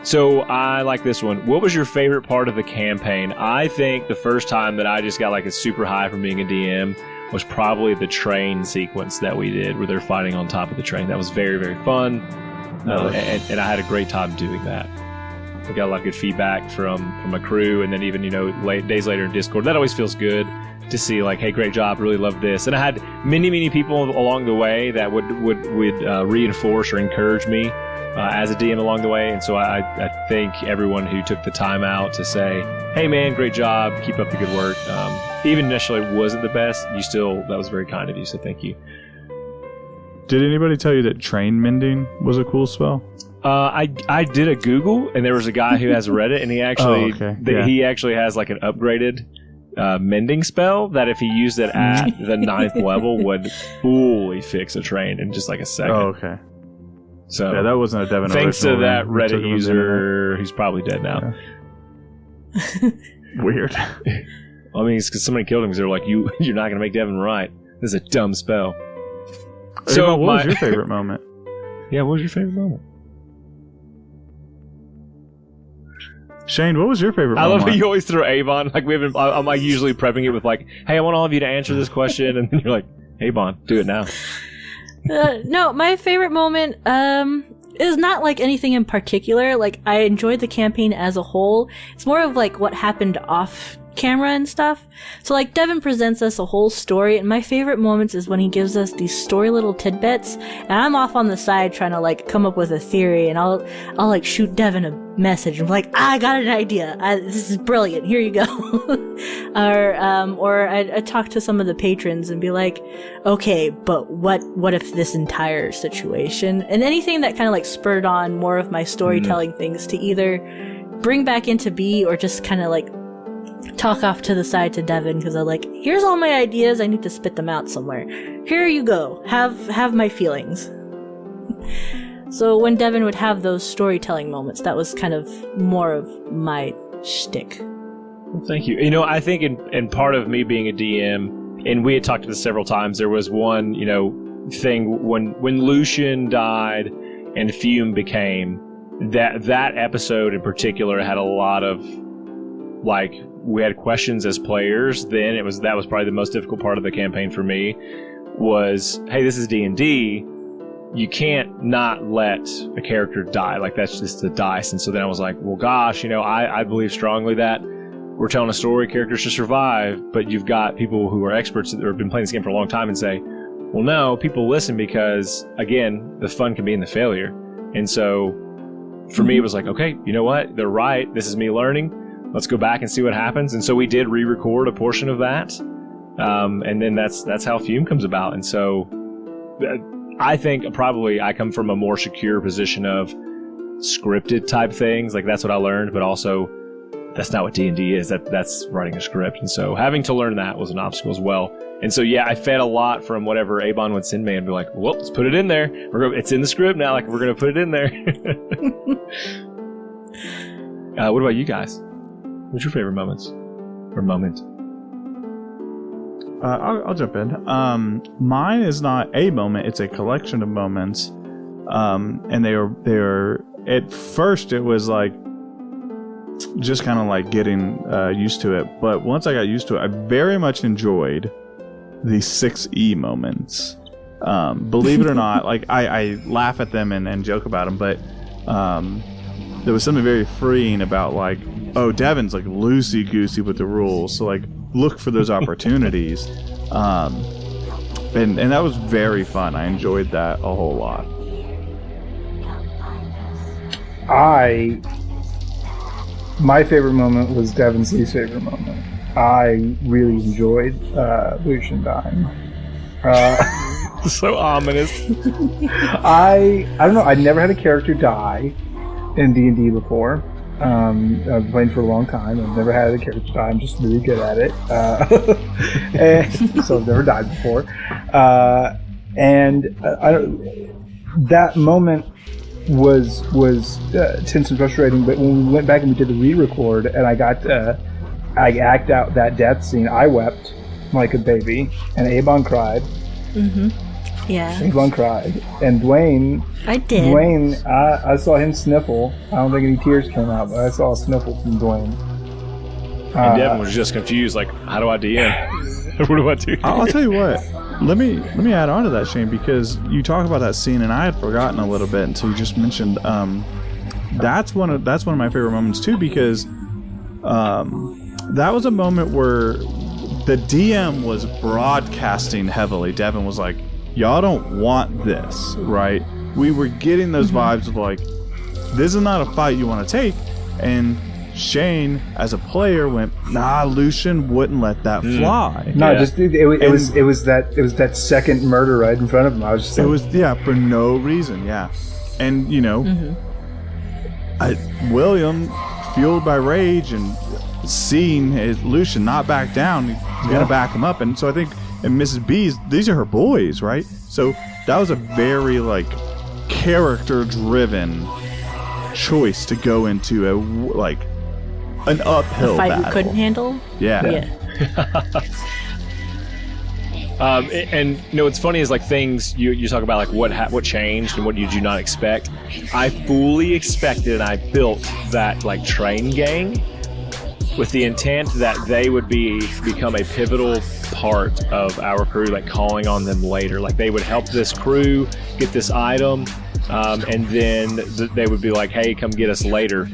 So I like this one. What was your favorite part of the campaign? I think the first time that I just got like a super high from being a DM was probably the train sequence that we did where they're fighting on top of the train. That was very, very fun. And I had a great time doing that. We got a lot of good feedback from my crew, and then even, days later in Discord. That always feels good to see, like, hey, great job, really love this. And I had many, many people along the way that would reinforce or encourage me as a DM along the way. And so I thank everyone who took the time out to say, hey, man, great job, keep up the good work. Even initially wasn't the best, that was very kind of you, so thank you. Did anybody tell you that train mending was a cool spell? I did a Google, and there was a guy who has Reddit, and he actually he actually has like an upgraded mending spell that if he used it at the 9th level would fully fix a train in just like a second. Oh, okay. So yeah, that wasn't a Devin. Thanks to that Reddit user, who's probably dead now. Yeah. Weird. I mean, it's because somebody killed him because they're like, you're not going to make Devin right. This is a dumb spell. So, what was your favorite moment? Yeah, what was your favorite moment? Shane, what was your favorite moment? I love how you always throw Avon. Like, I'm like usually prepping it with like, hey, I want all of you to answer this question, and then you're like, Avon, do it now. No, my favorite moment is not like anything in particular. Like, I enjoyed the campaign as a whole. It's more of like what happened off camera and stuff. So like Devin presents us a whole story, and my favorite moments is when he gives us these story little tidbits, and I'm off on the side trying to like come up with a theory, and I'll like shoot Devin a message and be like, I got an idea, this is brilliant, here you go. or I talk to some of the patrons and be like, okay, but what if this entire situation, and anything that kind of like spurred on more of my storytelling things to either bring back into B or just kind of like talk off to the side to Devin, because I'm like, here's all my ideas, I need to spit them out somewhere. Here you go, have my feelings. So when Devin would have those storytelling moments, that was kind of more of my shtick. Well, thank you. I think in part of me being a DM, and we had talked about this several times, there was one, thing when Lucian died and Fume became, that episode in particular had a lot of, like, we had questions as players. Then that was probably the most difficult part of the campaign for me, was, hey, this is D&D. You can't not let a character die. Like, that's just the dice. And so then I was like, well, gosh, I believe strongly that we're telling a story, characters should survive, but you've got people who are experts that have been playing this game for a long time and say, well, no, people listen because, again, the fun can be in the failure. And so for me, it was like, okay, you know what? They're right. This is me learning. Let's go back and see what happens. And so we did re-record a portion of that. And then that's how Fume comes about. And so I think probably I come from a more secure position of scripted type things. Like, that's what I learned, but also that's not what D&D is. That's writing a script. And so having to learn that was an obstacle as well. And so, yeah, I fed a lot from whatever Avon would send me and be like, well, let's put it in there. It's in the script now. Like, we're going to put it in there. What about you guys? What's your favorite moments or moment? I'll jump in. Mine is not a moment; it's a collection of moments, and they are. At first, it was like just kind of like getting used to it. But once I got used to it, I very much enjoyed the 6E moments. Believe it or not, like I laugh at them and joke about them, but there was something very freeing about, like, oh, Devin's like loosey-goosey with the rules, so like look for those opportunities. And that was very fun. I enjoyed that a whole lot. My favorite moment was Devin's least favorite moment. I really enjoyed Lucian dying. So ominous. I don't know. I'd never had a character die in D&D before. I've been playing for a long time. I've never had a character die. I'm just really good at it. And, so I've never died before. That moment was tense and frustrating. But when we went back and we did the re-record, and I act out that death scene, I wept like a baby, and Avon cried. Mm-hmm. Yeah. Avon cried, and Dwayne. I did. Dwayne, I saw him sniffle. I don't think any tears came out, but I saw a sniffle from Dwayne. And Devin was just confused, like, how do I DM? What do I do? I'll tell you what. Let me add on to that, Shane, because you talk about that scene, and I had forgotten a little bit until you just mentioned. That's one of my favorite moments too, because that was a moment where the DM was broadcasting heavily. Devin was like, "Y'all don't want this, right?" We were getting those vibes of like, "This is not a fight you want to take," and Shane, as a player, went, "Nah, Lucian wouldn't let that fly." No, just it was that second murder right in front of him. I was just like, for no reason, and William, fueled by rage and seeing his Lucian not back down, he's gonna back him up, and so I think, and Mrs. B's, these are her boys, right? So that was a very like character-driven choice to go into an uphill fight battle. we couldn't handle. Yeah. And you know what's funny is like things you talk about, like what changed and what did you not expect. I fully expected, and I built that like train gang with the intent that they would become a pivotal part of our crew, like calling on them later. Like they would help this crew get this item, and then they would be like, "Hey, come get us later."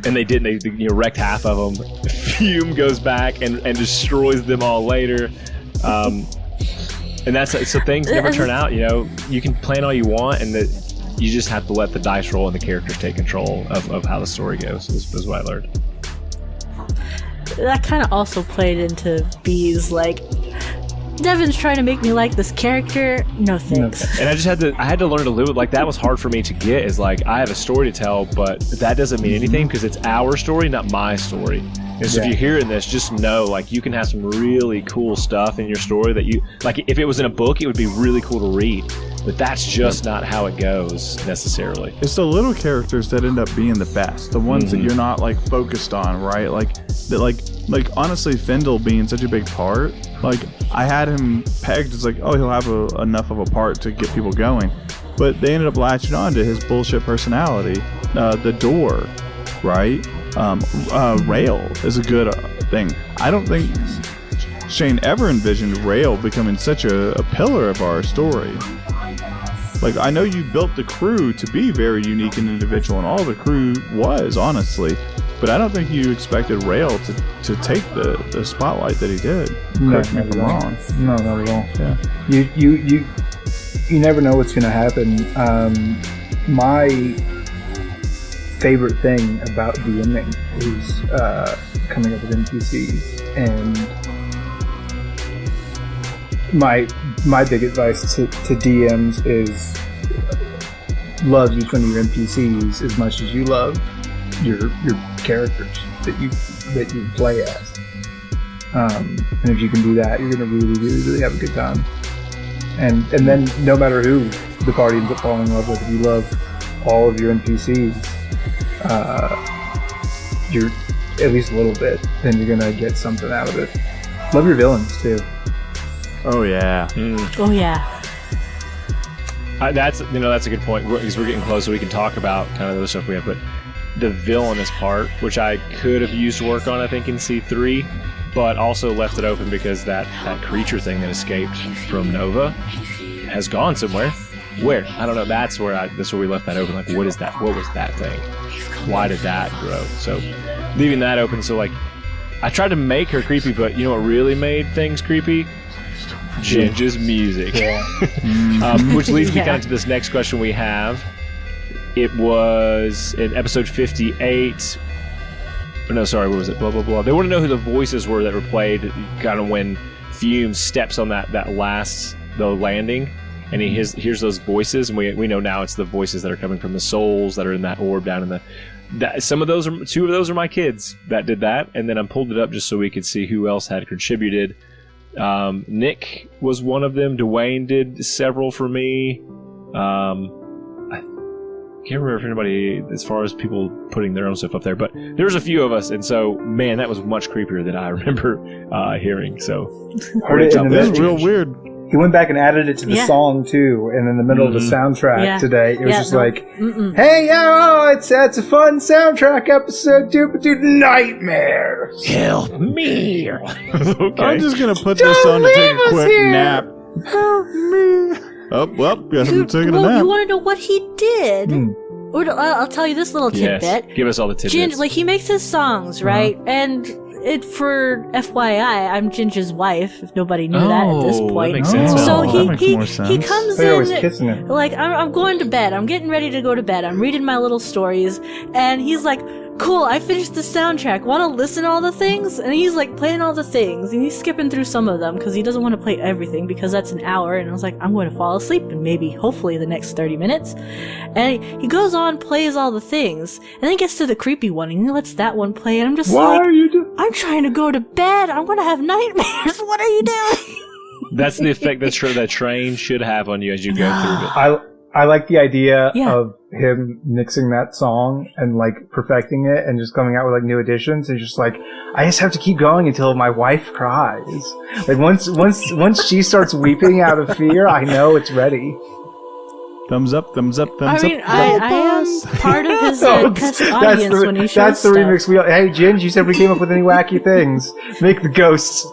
And they didn't. They wrecked half of them. Fume goes back and destroys them all later. And that's so things never turn out. You can plan all you want, and that you just have to let the dice roll and the characters take control of how the story goes. Is what I learned. That kind of also played into B's like, Devin's trying to make me like this character. No thanks. And I had to learn to live with, like, that was hard for me to get, is like, I have a story to tell, but that doesn't mean anything because it's our story, not my story. And so if you're hearing this, just know, like, you can have some really cool stuff in your story that you, like, if it was in a book, it would be really cool to read. But that's just not how it goes, necessarily. It's the little characters that end up being the best. The ones that you're not, like, focused on, right? Like, that, like honestly, Findle being such a big part, like, I had him pegged as, like, oh, he'll have enough of a part to get people going. But they ended up latching on to his bullshit personality. The door, right? Rail is a good thing. I don't think Shane ever envisioned Rail becoming such a pillar of our story. Like, I know you built the crew to be very unique and individual, and all the crew was, honestly. But I don't think you expected Rail to take the spotlight that he did. Correct me if I'm wrong. No, not at all. Yeah. You never know what's going to happen. My favorite thing about DMing is coming up with NPCs, and my big advice to DMs is love each one of your NPCs as much as you love your characters that you play as. And if you can do that, you're going to really, really, really have a good time. And then no matter who the party ends up falling in love with, if you love all of your NPCs, you're at least a little bit, then you're going to get something out of it. Love your villains too. Oh yeah. Oh yeah. That's a good point, because we're getting close, so we can talk about kind of the other stuff we have. But the villainous part, which I could have used to work on, I think, in C3, but also left it open because that creature thing that escaped from Nova has gone somewhere. Where? I don't know. That's where we left that open. Like, what is that? What was that thing? Why did that grow? So leaving that open. So, like, I tried to make her creepy, but you know what really made things creepy? Ginger's music. Yeah. Which leads me kind of to this next question we have it was in episode 58. No, sorry, what was it? Blah, blah, blah. They want to know who the voices were that were played kind of when Fume steps on that last landing, and he hears those voices, and we know now it's the voices that are coming from the souls that are in that orb down in the... two of those are my kids that did that, and then I pulled it up just so we could see who else had contributed. Nick was one of them. Dwayne did several for me. I can't remember if anybody, as far as people putting their own stuff up there, but there was a few of us, and so, man, that was much creepier than I remember hearing. So, Heard it in the That's real weird. He went back and added it to the song too, and in the middle of the soundtrack today, it was just "Hey, it's a fun soundtrack episode, but do nightmares. Help me!" Okay. I'm just gonna put this on to take a quick nap. Help me! Oh, well, guess I'm taking a nap. You want to know what he did? Or I'll tell you this little tidbit. Yes. Give us all the tidbits. He makes his songs, right? And for FYI, I'm Ginger's wife, if nobody knew that at this point. That makes sense. So that he comes They're always in, kissing him. like, I'm going to bed. I'm getting ready to go to bed. I'm reading my little stories. And he's like, cool, I finished the soundtrack. Want to listen to all the things? And he's like playing all the things. And he's skipping through some of them because he doesn't want to play everything because that's an hour. And I was like, I'm going to fall asleep in maybe, hopefully, the next 30 minutes. And he goes on, plays all the things. And then gets to the creepy one. And he lets that one play. And I'm just Why are you doing? I'm trying to go to bed. I'm going to have nightmares. What are you doing? That's the effect that train should have on you as you go through it. I like the idea of him mixing that song and like perfecting it and just coming out with like new additions. And just like, I just have to keep going until my wife cries. Like once she starts weeping out of fear, I know it's ready. Thumbs up, thumbs up, thumbs I mean, up. I am part of his test audience when he shows That's the stuff. remix. Hey, Ginge, you said we came up with any wacky things. Make the ghosts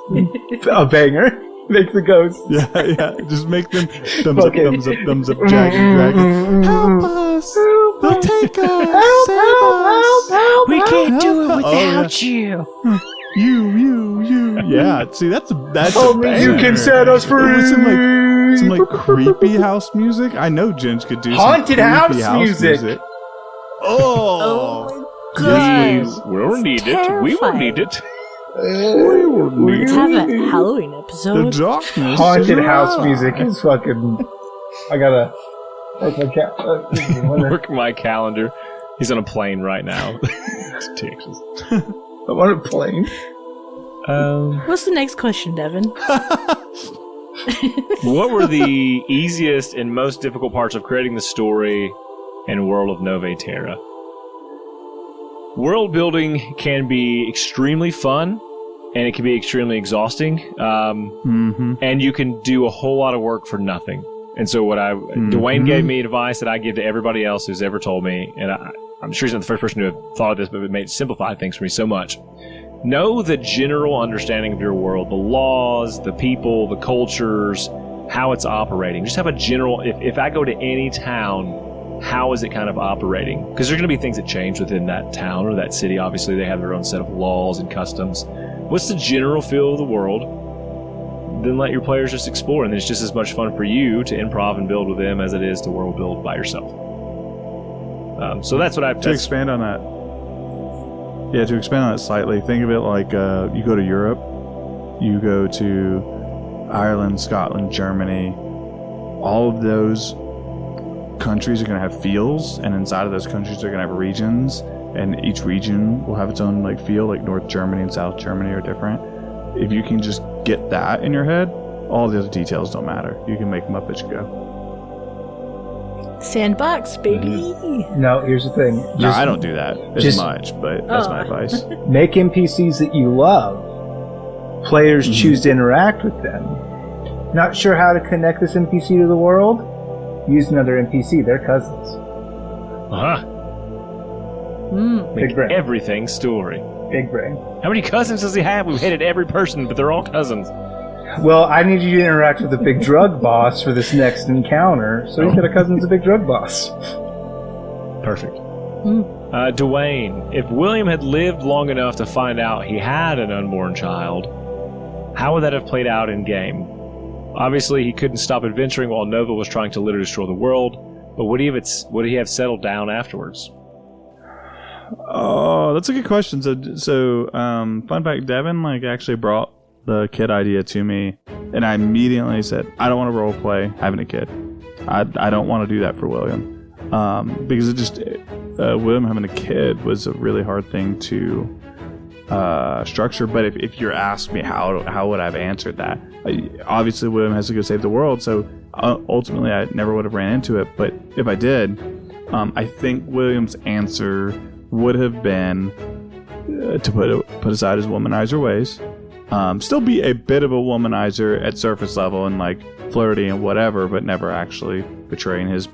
a banger. Make the ghosts. Yeah. Just make them thumbs up, thumbs up, dragon. Help us! They'll take us! Help! We can't do it without you. You. Yeah, see, that's a banger. You can set us free. Some like creepy house music. I know Ginge could do haunted some house creepy house music. Oh, Goodness. We will need it. We will need it. Let's have a Halloween the episode. darkness. Haunted house music is fucking. I gotta. Like my cat. Work my calendar. He's on a plane right now. It's Texas. I'm on a plane. What's the next question, Devin? What were the easiest and most difficult parts of creating the story and world of Nove Terra? World building can be extremely fun, and it can be extremely exhausting. And you can do a whole lot of work for nothing. And so Dwayne gave me advice that I give to everybody else who's ever told me, and I'm sure he's not the first person to have thought of this, but it simplified things for me so much. Know the general understanding of your world, the laws, the people, the cultures, how it's operating. Just have a general, if I go to any town, how is it kind of operating? Because there's going to be things that change within that town or that city. Obviously, they have their own set of laws and customs. What's the general feel of the world? Then let your players just explore, and it's just as much fun for you to improv and build with them as it is to world build by yourself. So that's what I've... To expand on that. Yeah, to expand on that slightly, think of it like you go to Europe, you go to Ireland, Scotland, Germany, all of those countries are going to have feels, and inside of those countries they're going to have regions, and each region will have its own like feel. Like North Germany and South Germany are different. If you can just get that in your head, all the other details don't matter. You can make them up as you go. Sandbox, baby. No, here's the thing. No, I don't do that as much, but that's my advice. Make NPCs that you love. Players choose to interact with them. Not sure how to connect this NPC to the world? Use another NPC. They're cousins. Make Big brain. everything story. Big brain. How many cousins does he have? We've hated every person, but they're all cousins. Well, I need you to interact with the big drug boss for this next encounter, so he's got a cousin that's a big drug boss. Perfect. Dwayne, if William had lived long enough to find out he had an unborn child, how would that have played out in game? Obviously, he couldn't stop adventuring while Nova was trying to literally destroy the world. But would he have settled down afterwards? Oh, that's a good question. So, fun fact: Devin actually brought the kid idea to me, and I immediately said, "I don't want to role play having a kid. I don't want to do that for William, because William having a kid was a really hard thing to structure. But if you're asking me how would I have answered that? Obviously, William has to go save the world, so ultimately, I never would have ran into it. But if I did, I think William's answer would have been to put aside his womanizer ways, still be a bit of a womanizer at surface level and flirty and whatever, but never actually betraying his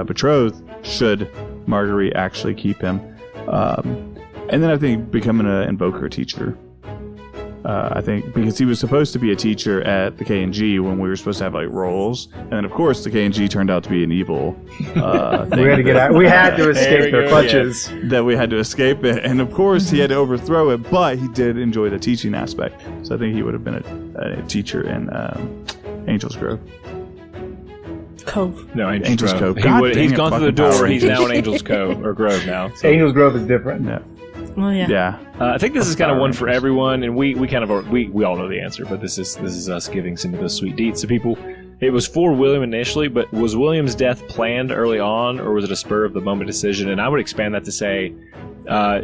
betrothed should Marguerite actually keep him. And then I think becoming an invoker teacher. I think because he was supposed to be a teacher at the K&G when we were supposed to have roles, and then of course the K&G turned out to be an evil thing. We had to get out. We had to escape their clutches. Yeah, that we had to escape it, and of course he had to overthrow it, but he did enjoy the teaching aspect. So I think he would have been a teacher in Angel's Grove. Cove. No, Angel's Cove. He's gone through the door. He's now in Angel's Cove or Grove now. So. Angel's Grove is different. Yeah. Well, yeah. Yeah. I think this is kind of one for everyone, and we kind of we all know the answer, but this is us giving some of those sweet deets to people. It was for William initially, but was William's death planned early on, or was it a spur of the moment decision? And I would expand that to say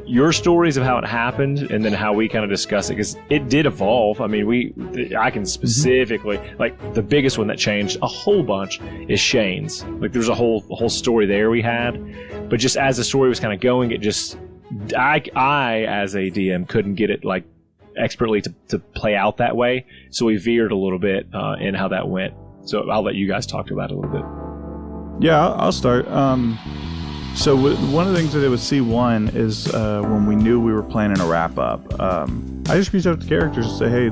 your stories of how it happened, and then how we kind of discuss it, because it did evolve. I mean, I can specifically the biggest one that changed a whole bunch is Shane's. There's a whole story there we had, but just as the story was kind of going, it just. I as a DM couldn't get it expertly to play out that way, so we veered a little bit in how that went. So I'll let you guys talk to that a little bit. Yeah, I'll start. So one of the things I did with C1 is when we knew we were planning a wrap up, I just reached out to the characters and say, hey,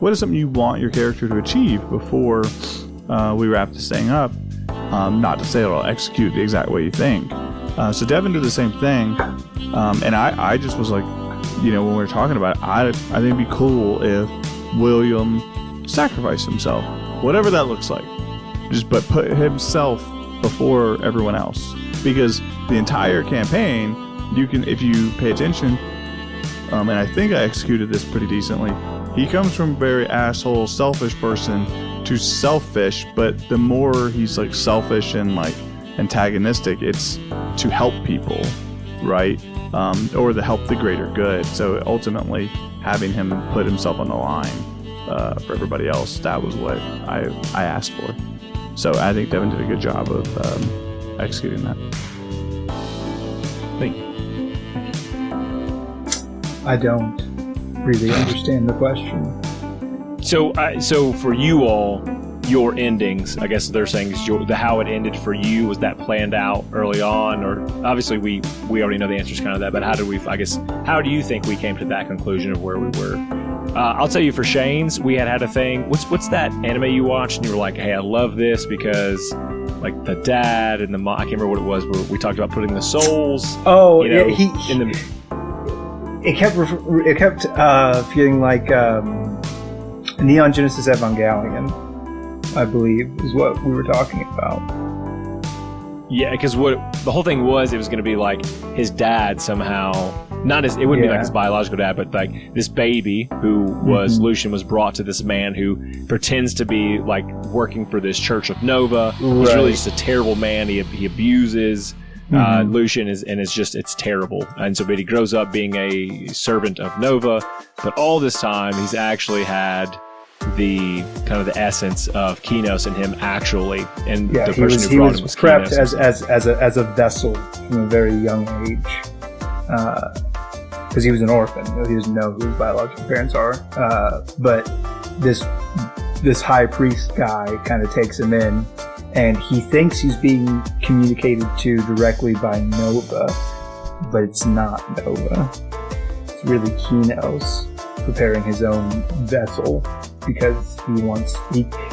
what is something you want your character to achieve before we wrap this thing up? Not to say it'll execute the exact way you think. So Devin did the same thing. And I just was when we were talking about it, I think it'd be cool if William sacrificed himself, whatever that looks like, but put himself before everyone else, because the entire campaign, if you pay attention, and I think I executed this pretty decently, he comes from a very asshole, selfish person to selfish, but the more he's selfish and antagonistic, it's to help people, right? Or to help the greater good. So ultimately, having him put himself on the line for everybody else, that was what I asked for. So I think Devin did a good job of executing that. Thank you. I don't really understand the question. So for you all, your endings, I guess they're saying, is how it ended for you, was that planned out early on? Or obviously we already know the answer is kind of that, but how do you think we came to that conclusion of where we were? I'll tell you, for Shane's, we had a thing. What's that anime you watched and you were like, hey, I love this because the dad and the mom, I can't remember what it was, but we talked about putting the souls. Oh, it kept feeling like Neon Genesis Evangelion, I believe, is what we were talking about. Yeah, because what the whole thing was, it was going to be his dad somehow, it wouldn't be his biological dad, but this baby who was Lucian was brought to this man who pretends to be working for this Church of Nova. He's really just a terrible man. He abuses Lucian, it's terrible. And so, but he grows up being a servant of Nova, but all this time he's actually had the kind of the essence of Kinos in him actually, and the person who brought him was prepped Kinos. as a vessel from a very young age, because he was an orphan. He doesn't know who his biological parents are, but this high priest guy kind of takes him in, and he thinks he's being communicated to directly by Nova, but it's not Nova. It's really Kinos preparing his own vessel, because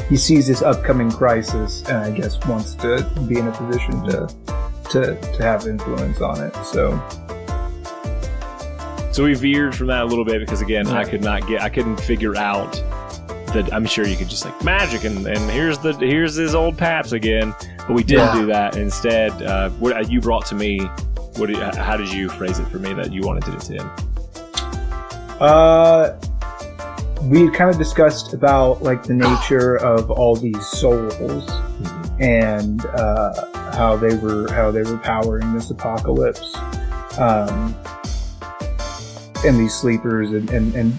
he sees this upcoming crisis, and I guess wants to be in a position to have influence on it. So we veered from that a little bit because, again, I couldn't figure out that. I'm sure you could just magic and here's his old paps again, But we didn't do that. Instead, what you brought to me, how did you phrase it for me that you wanted it to end? We kind of discussed about like the nature of all these souls and how they were powering this apocalypse, and these sleepers, and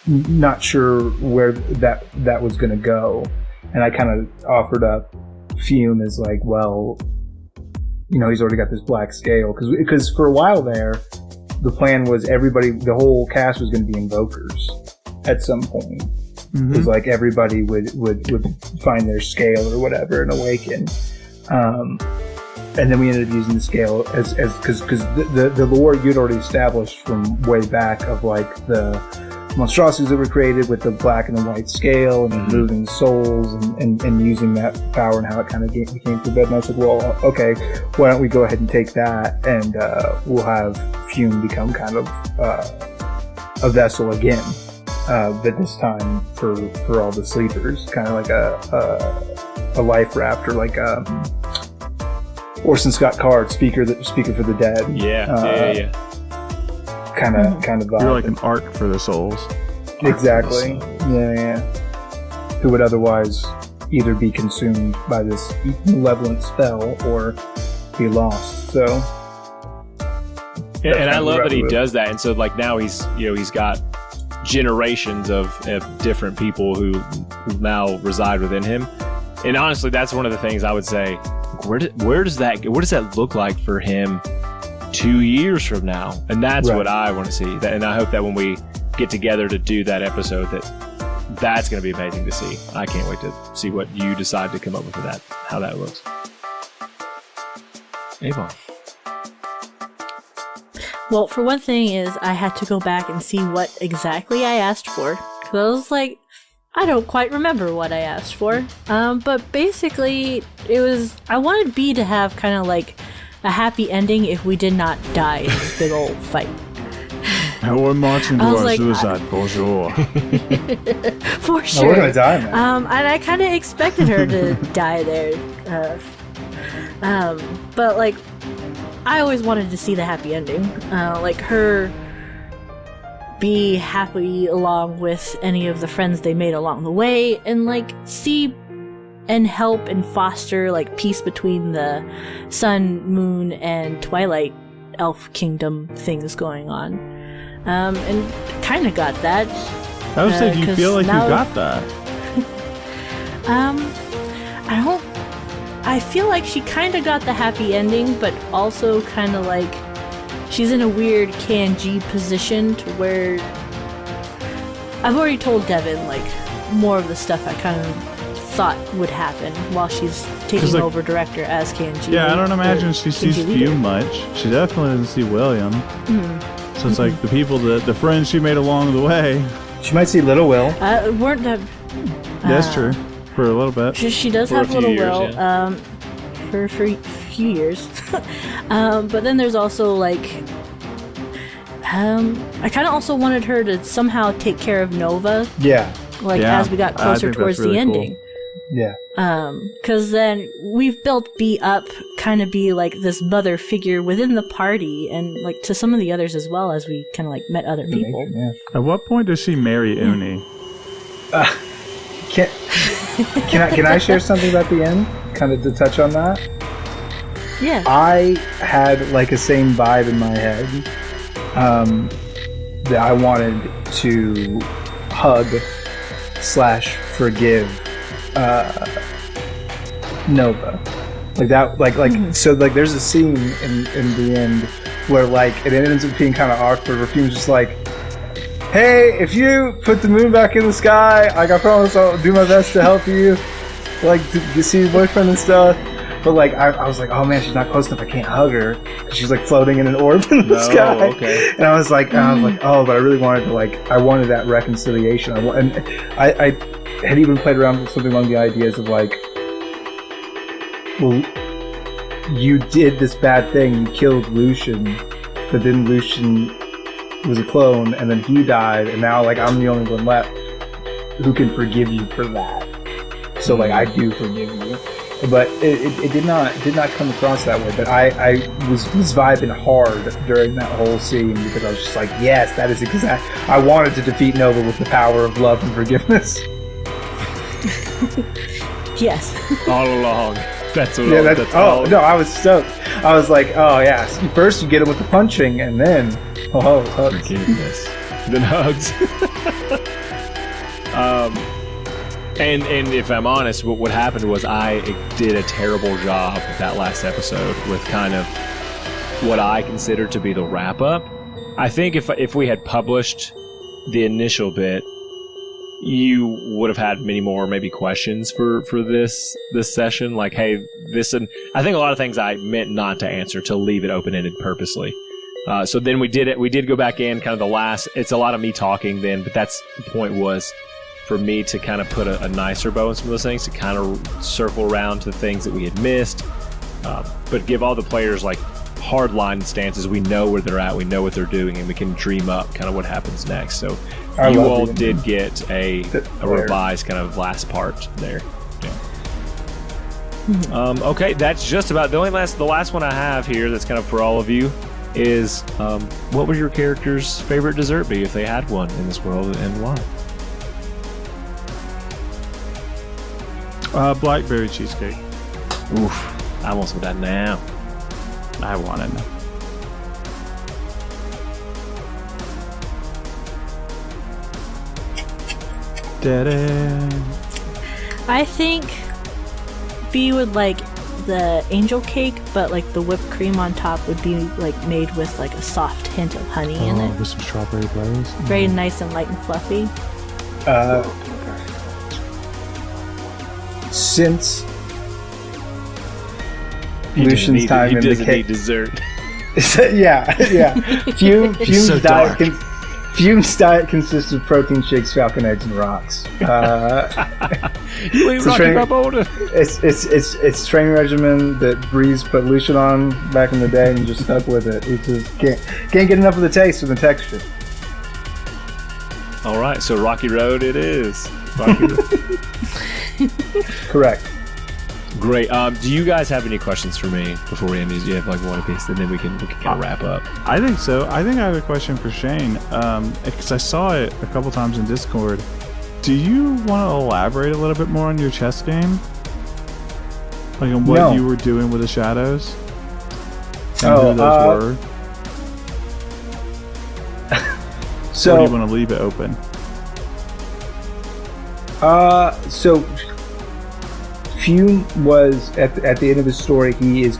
not sure where that was going to go. And I kind of offered up Fume as like, well, you know, he's already got this black scale, because for a while there, the plan was the whole cast was going to be invokers at some point. It was like everybody would find their scale or whatever and awaken. And then we ended up using the scale as because the lore you'd already established from way back of like the monstrosities that were created with the black and the white scale and moving souls and using that power and how it kind of became for bed. And I said, well, okay, why don't we go ahead and take that and we'll have Fume become kind of a vessel again, but this time for all the sleepers, kind of like a life raft, or like Orson Scott Card, speaker for the dead. Yeah. Kind of vibe. You're like an arc for the souls. Exactly. Yeah. Who would otherwise either be consumed by this malevolent spell or be lost. So. And I love that he does that. And so like now he's got generations of different people who now reside within him. And honestly, that's one of the things I would say. Where does that look like for him 2 years from now? And that's what I want to see. And I hope that when we get together to do that episode, that's going to be amazing to see. I can't wait to see what you decide to come up with that, how that looks. Avon. Well, for one thing is I had to go back and see what exactly I asked for. Because I was like, I don't quite remember what I asked for. But basically, I wanted B to have kind of like a happy ending if we did not die in this big old fight. And we're marching to our suicide for sure. For sure. No, we're gonna die, man. And I kind of expected her to die there. But like, I always wanted to see the happy ending. Like her be happy along with any of the friends they made along the way, and like see and help and foster like peace between the sun, moon, and twilight elf kingdom things going on. And kind of got that. I would say, do you feel like now, you got that? I feel like she kind of got the happy ending, but also kind of like she's in a weird KNG position to where I've already told Devin like more of the stuff I kind of thought would happen while she's taking over director as KNG. Yeah, I don't imagine she sees Fume much. She definitely doesn't see William. So it's like the people, the friends she made along the way. She might see Little Will. That's true. For a little bit. She does have Little Will. For a few years. But then there's also like I kind of also wanted her to somehow take care of Nova. Yeah. As we got closer towards the ending. Cool. Yeah. Because then we've built B up kind of be like this mother figure within the party, and like to some of the others as well, as we kind of like met other people. Yeah. At what point does she marry Uni? Can I share something about the end? Kind of to touch on that? Yeah. I had like a same vibe in my head that I wanted to hug/forgive Nova. Like that, so like there's a scene in the end where like it ends up being kind of awkward where Fume's just like, hey, if you put the moon back in the sky, like I promise I'll do my best to help you, like to see your boyfriend and stuff. But like I was like, oh man, she's not close enough. I can't hug her. She's like floating in an orb in the sky. Okay. And I was like, oh, but I really wanted to I wanted that reconciliation. And I had even played around with something along the ideas of like, well, you did this bad thing. You killed Lucian, but then Lucian was a clone, and then he died, and now like I'm the only one left who can forgive you for that. So like I do forgive you. but it did not come across that way. But I was vibing hard during that whole scene because I was just like, yes, that is exact. I wanted to defeat Nova with the power of love and forgiveness. Yes. All along. That's what. Yeah, that's all. no, I was stoked. I was like, oh yeah. First you get him with the punching, and then hugs. Forgiveness. Then hugs. And if I'm honest, what happened was I did a terrible job that last episode with kind of what I consider to be the wrap up. I think if we had published the initial bit, you would have had many more maybe questions for this session. Like, hey, this, and I think a lot of things I meant not to answer, to leave it open ended purposely. So then we did it. We did go back in kind of the last. It's a lot of me talking then, but that's the point was for me to kind of put a nicer bow on some of those things, to kind of circle around to things that we had missed, but give all the players like hard line stances. We know where they're at, we know what they're doing, and we can dream up kind of what happens next. So you all did get a revised kind of last part there. Yeah. Okay, that's just about the last one I have here that's kind of for all of you is what would your character's favorite dessert be if they had one in this world, and why? Blackberry cheesecake. Oof, I want some of that now. I want it now. Da-da. I think B would like the angel cake, but like the whipped cream on top would be like made with like a soft hint of honey in it. With some strawberry glaze. Very nice and light and fluffy. Since Lucian's time in the cake, dessert. yeah. Fume's so diet. Fume's diet consists of protein shakes, falcon eggs, and rocks. You ain't rocking my boulder. It's training regimen that Breeze put Lucian on back in the day, and he just stuck with it. He just can't get enough of the taste and the texture. All right, so Rocky Road it is. Rocky Road. Correct. Great. Do you guys have any questions for me before we end these? You have like one piece, and then we can kind of wrap up. I think so. I think I have a question for Shane, because I saw it a couple times in Discord. Do you want to elaborate a little bit more on your chess game? Like on what you were doing with the shadows? And who those were? So, or do you want to leave it open? So Fume was at the end of the story. He is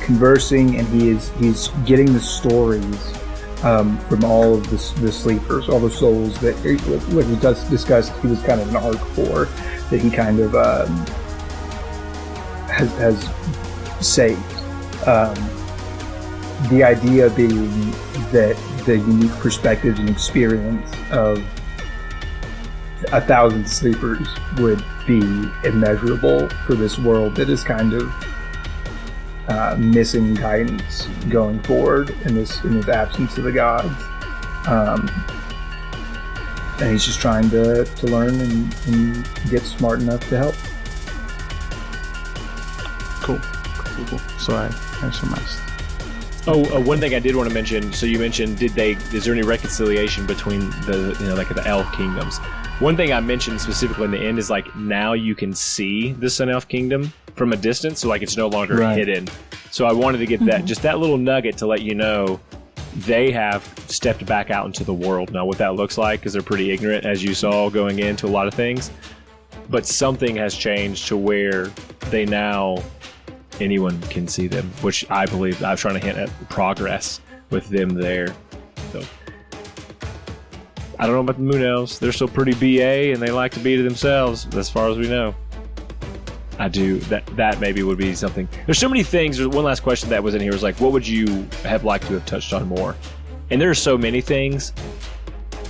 conversing, and he's getting the stories from all of the sleepers, all the souls that like we discussed. He was kind of an arc for that he kind of has saved. The idea being that the unique perspectives and experience of 1,000 sleepers would be immeasurable for this world that is kind of missing guidance going forward in this absence of the gods, and he's just trying to learn and get smart enough to help. Cool. So I surmised. One thing I did want to mention. So you mentioned, is there any reconciliation between the elf kingdoms? One thing I mentioned specifically in the end is like now you can see the Sun Elf Kingdom from a distance, so like it's no longer hidden. So I wanted to get that little nugget to let you know they have stepped back out into the world now. What that looks like, because they're pretty ignorant, as you saw going into a lot of things. But something has changed to where they now anyone can see them, which I believe I was trying to hint at progress with them there. So. I don't know about the Moon Elves. They're still pretty BA, and they like to be to themselves, as far as we know. I do. That maybe would be something. There's so many things. There's one last question that was in here. Was like, what would you have liked to have touched on more? And there are so many things,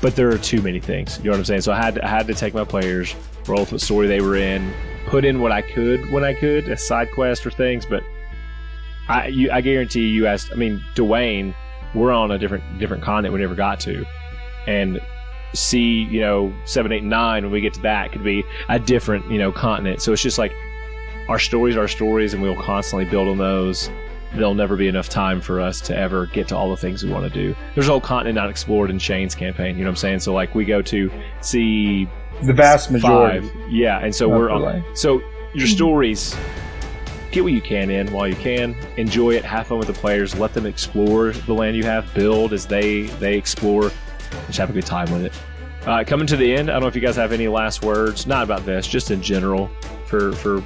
but there are too many things. You know what I'm saying? So I had to take my players, roll with what story they were in, put in what I could when I could, a side quest or things. But I guarantee you asked. I mean, Dwayne, we're on a different continent we never got to, and C, 7, 8, 9, when we get to that, could be a different, continent. So it's just like, our stories are our stories, and we'll constantly build on those. There'll never be enough time for us to ever get to all the things we want to do. there's a whole continent not explored in Shane's campaign, you know what I'm saying? So like we go to see The vast majority. 5, yeah, and so we're on. So your stories, get what you can in while you can. Enjoy it. Have fun with the players. Let them explore the land you have. Build as they explore. Just have a good time with it. Coming to the end, I don't know if you guys have any last words. Not about this, just in general. For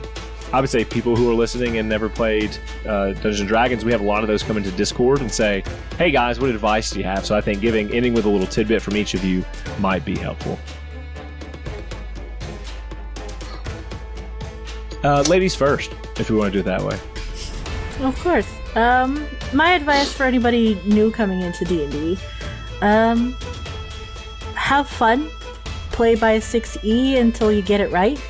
I would say people who are listening and never played Dungeons & Dragons, we have a lot of those come into Discord and say, hey guys, what advice do you have? So I think ending with a little tidbit from each of you might be helpful. Ladies first, if we want to do it that way. Of course. My advice for anybody new coming into D&D, have fun. Play by 6E until you get it right.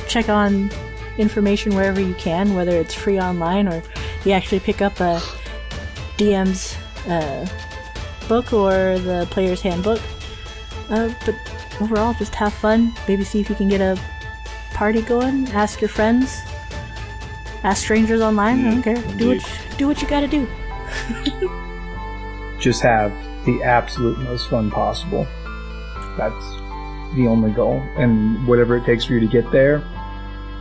Check on information wherever you can, whether it's free online or you actually pick up a DM's book or the player's handbook. But overall, just have fun. Maybe see if you can get a party going. Ask your friends. Ask strangers online. I don't care. Do what you gotta do. Just have the absolute most fun possible. That's the only goal. And whatever it takes for you to get there,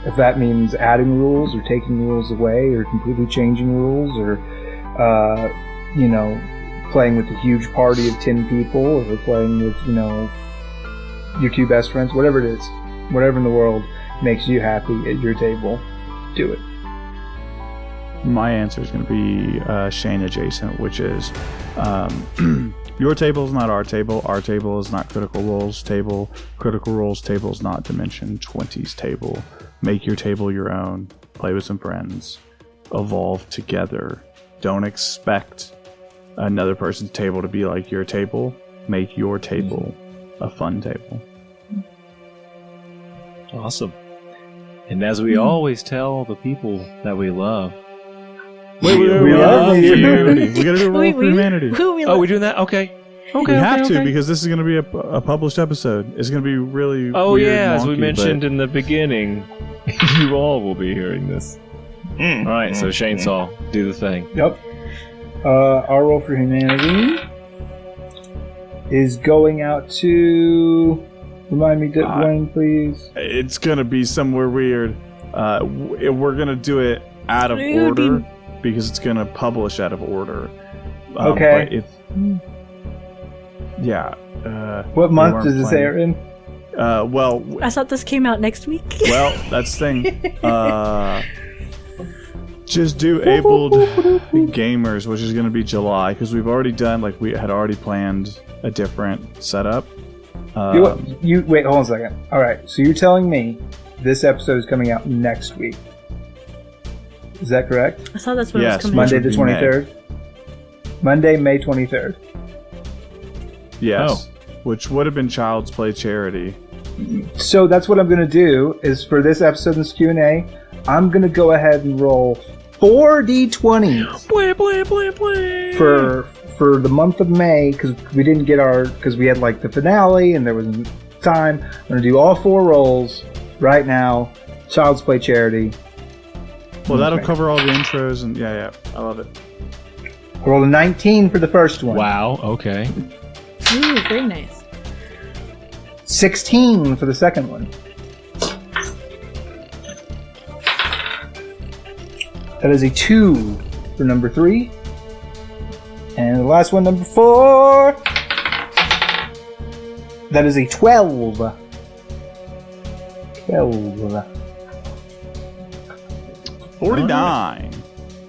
if that means adding rules or taking rules away or completely changing rules or, playing with a huge party of 10 people or playing with, your 2 best friends, whatever it is, whatever in the world makes you happy at your table, do it. My answer is going to be Shane adjacent, which is your table is not our table. Our table is not Critical Role's table. Critical Role's table is not Dimension 20's table. Make your table your own. Play with some friends. Evolve together. Don't expect another person's table to be like your table. Make your table a fun table. Awesome. And as we always tell the people that we love, we love humanity. We gotta do a roll for humanity. We're doing that? Okay. We have to because this is going to be a published episode. It's going to be really weird and as we wonky, mentioned in the beginning, you all will be hearing this. All right, so Shainsaw, do the thing. Yep. Our roll for humanity is going out to... Remind me, Wayne, please. It's going to be somewhere weird. We're going to do it out of order because it's going to publish out of order. Okay. Yeah. What month does this air in? Well... I thought this came out next week. Well, that's the thing. Just do Abled Gamers, which is going to be July, because we've already done, we had already planned a different setup. Wait, hold on a second. Alright, so you're telling me this episode is coming out next week. Is that correct? I thought that's when it was coming Monday out. the 23rd? Monday, May 23rd. Yes, which would have been Child's Play Charity. So that's what I'm going to do, is for this episode in this Q&A, I'm going to go ahead and roll 4 D20s for the month of May, because we didn't get because we had the finale and there wasn't time. I'm going to do all 4 rolls right now. Child's Play Charity. Well, that'll cover all the intros, and yeah, I love it. I rolled a 19 for the first one. Wow, okay. Ooh, very nice. 16 for the second one. That is a 2 for number 3. And the last one, number 4. That is a 12. 12. 49.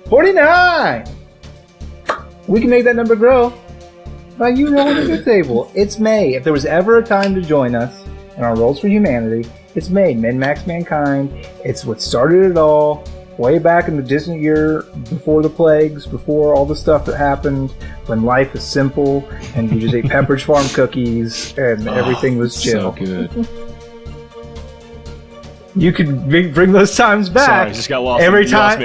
49! We can make that number grow by you rolling at your table. It's May. If there was ever a time to join us in our Rolls for Humanity, it's May. Min-Max Mankind. It's what started it all. Way back in the distant year, before the plagues, before all the stuff that happened, when life was simple and you just ate Pepperidge Farm cookies and everything was chill. So good. You could bring those times back. Sorry, I just got lost. Every time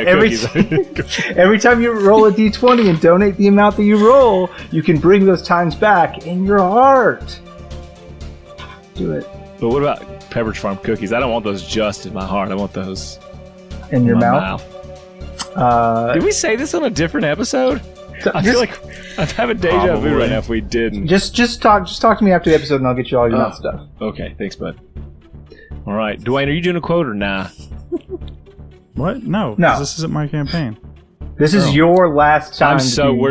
you roll a d20 and donate the amount that you roll, you can bring those times back in your heart. Do it. But what about Pepperidge Farm cookies. I don't want those just in my heart. I want those in your my mouth. Did we say this on a different episode? I feel like I'm having deja vu right now if we didn't. Just talk to me after the episode and I'll get you all your mouth stuff. Okay, thanks, bud. All right. Dwayne, are you doing a quote or nah? What? No. No. This isn't my campaign. This is your last time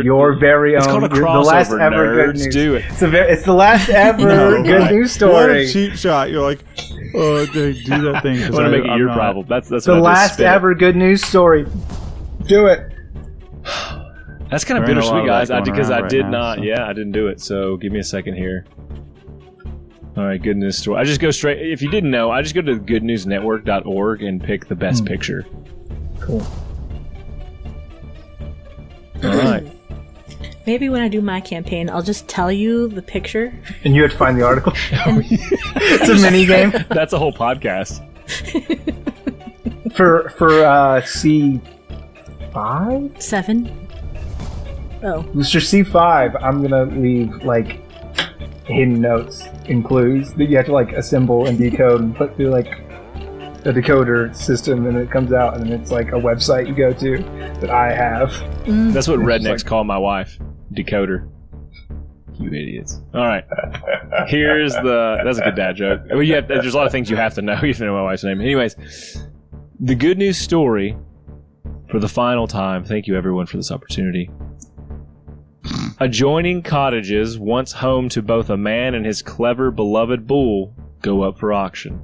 your very own. It's called a crossover, the last ever nerds. good news. Do it. It's the last ever good news story. What a cheap shot. You're like, oh, they do that thing. I want to make it your problem. That's the last ever good news story. Do it. That's kind of bittersweet, guys. Because I did not. So. Yeah, I didn't do it. So give me a second here. All right, good news story. I just go straight. If you didn't know, I just go to goodnewsnetwork.org and pick the best picture. Cool. All right. Maybe when I do my campaign, I'll just tell you the picture. And you have to find the article. It's a mini game. That's a whole podcast. For C5? 7. Oh. Mr. C5, I'm gonna leave like hidden notes and clues that you have to like assemble and decode and put through like a decoder system, and it comes out, and it's like a website you go to that I have. That's what rednecks call my wife. Decoder. You idiots. All right. Here's that's a good dad joke. I mean, there's a lot of things you have to know. You have to know my wife's name. Anyways, the good news story for the final time. Thank you, everyone, for this opportunity. Adjoining cottages, once home to both a man and his clever, beloved bull, go up for auction.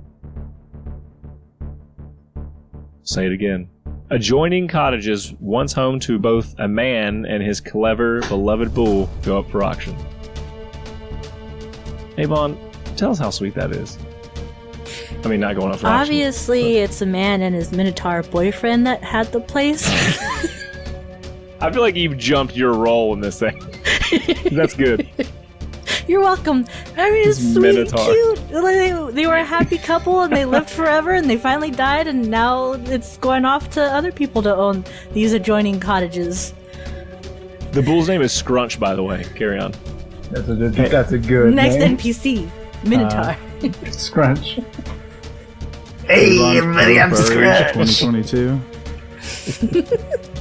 Say it again. Adjoining cottages, once home to both a man and his clever, beloved bull, go up for auction. Hey, Vaughn, tell us how sweet that is. I mean, not going up for auction. Obviously, it's a man and his Minotaur boyfriend that had the place. I feel like you've jumped your role in this thing. That's good. You're welcome. I mean, it's sweet, Minotaur. cute. They were a happy couple, and they lived forever, and they finally died, and now it's going off to other people to own these adjoining cottages. The bull's name is Scrunch, by the way. Carry on. That's a good Next name. NPC, Minotaur. Scrunch. Hey, everybody, I'm Scrunch. 2022.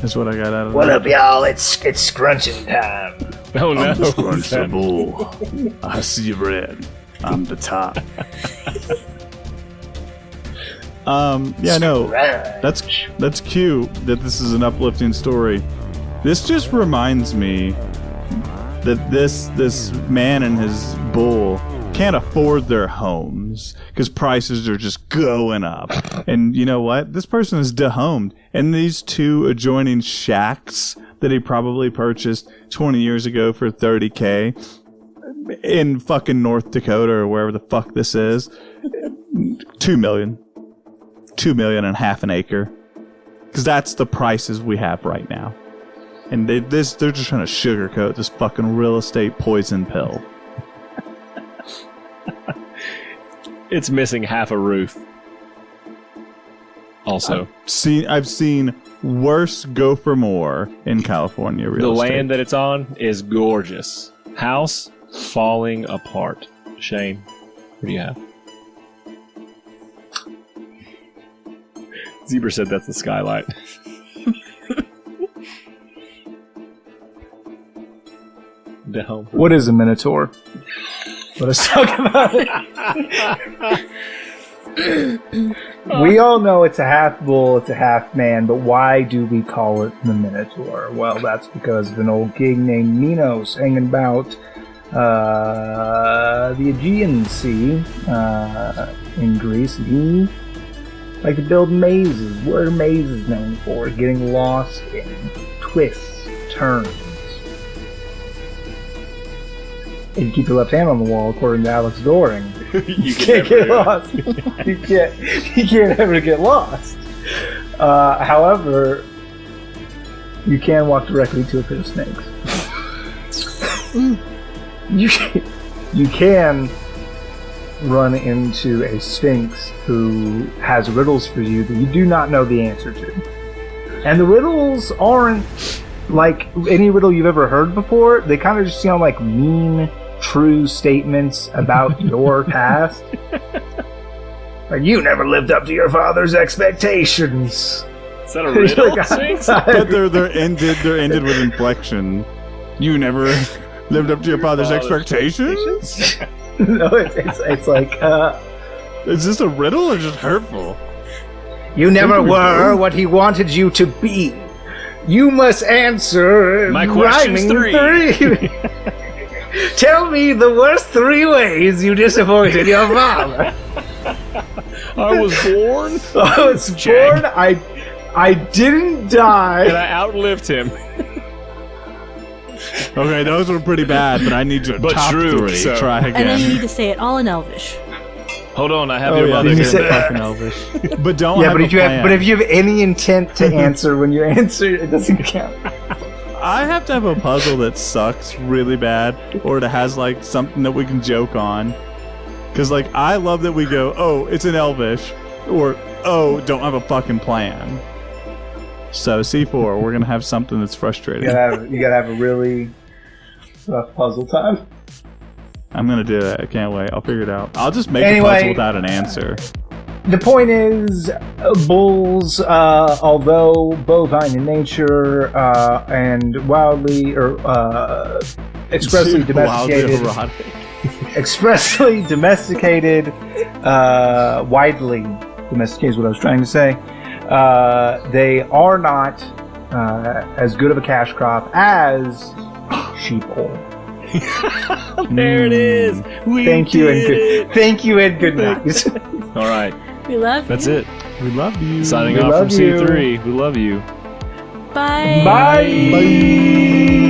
That's what I got out of What that. up, y'all? It's scrunching time. Oh, no. Scrunch the bull. I see red. I'm the top. Yeah, no. That's cute that this is an uplifting story. This just reminds me that this man and his bull can't afford their homes because prices are just going up. And you know what? This person is dehomed. And these two adjoining shacks that he probably purchased 20 years ago for $30K in fucking North Dakota or wherever the fuck this is, $2 million. $2 million and half an acre. Because that's the prices we have right now. And they're just trying to sugarcoat this fucking real estate poison pill. It's missing half a roof. Also, I've seen worse go for more in California real estate. the land that it's on is gorgeous. House falling apart. Shane, what do you have? Zebra said that's the skylight. Down. What is a Minotaur? Let us talk about it. We all know it's a half bull, it's a half man, but why do we call it the Minotaur? Well, that's because of an old king named Minos hanging about the Aegean Sea in Greece. And he liked to build mazes. What are mazes known for? Getting lost in twists, turns. If you keep your left hand on the wall, according to Alex Doring, you can't get lost. you can't ever get lost. However, you can walk directly to a pit of snakes. You can run into a sphinx who has riddles for you that you do not know the answer to. And the riddles aren't like any riddle you've ever heard before. They kind of just sound like mean, true statements about your past. Like, you never lived up to your father's expectations. Is that a riddle, Sphinx? But they're ended with inflection. You never lived up to your father's expectations? No, it's like, Is this a riddle or just hurtful? you never were what he wanted you to be. You must answer My question's rhyming three. Tell me the worst 3 ways you disappointed your father. I was born, I was born. I didn't and die. I outlived him. Okay, those were pretty bad, but I need your But top true, 3. so- Try And then you again. need to say it all in Elvish. Hold on, I have Oh, your yeah, mother. did you these say- are fucking Elvish. But don't Yeah, have but a if you plan. have any intent to answer when you answer, it doesn't count. I have to have a puzzle that sucks really bad, or that has like something that we can joke on. Because like I love that we go, oh, it's an Elvish, or oh, don't have a fucking plan. So C4, we're gonna have something that's frustrating. You gotta have a really rough puzzle time. I'm gonna do that. I can't wait. I'll figure it out. I'll just make a Anyway, puzzle without an answer. The point is, bulls, although bovine in nature and wildly or expressly Dude, wildly domesticated, erotic. expressly domesticated, widely domesticated is what I was trying to say. They are not as good of a cash crop as sheep wool. There it is. We Thank you and did good. Thank you and good night. it. All right, We love that's you. it. We love you. Signing We off from love you. C3. We love you. Bye. Bye.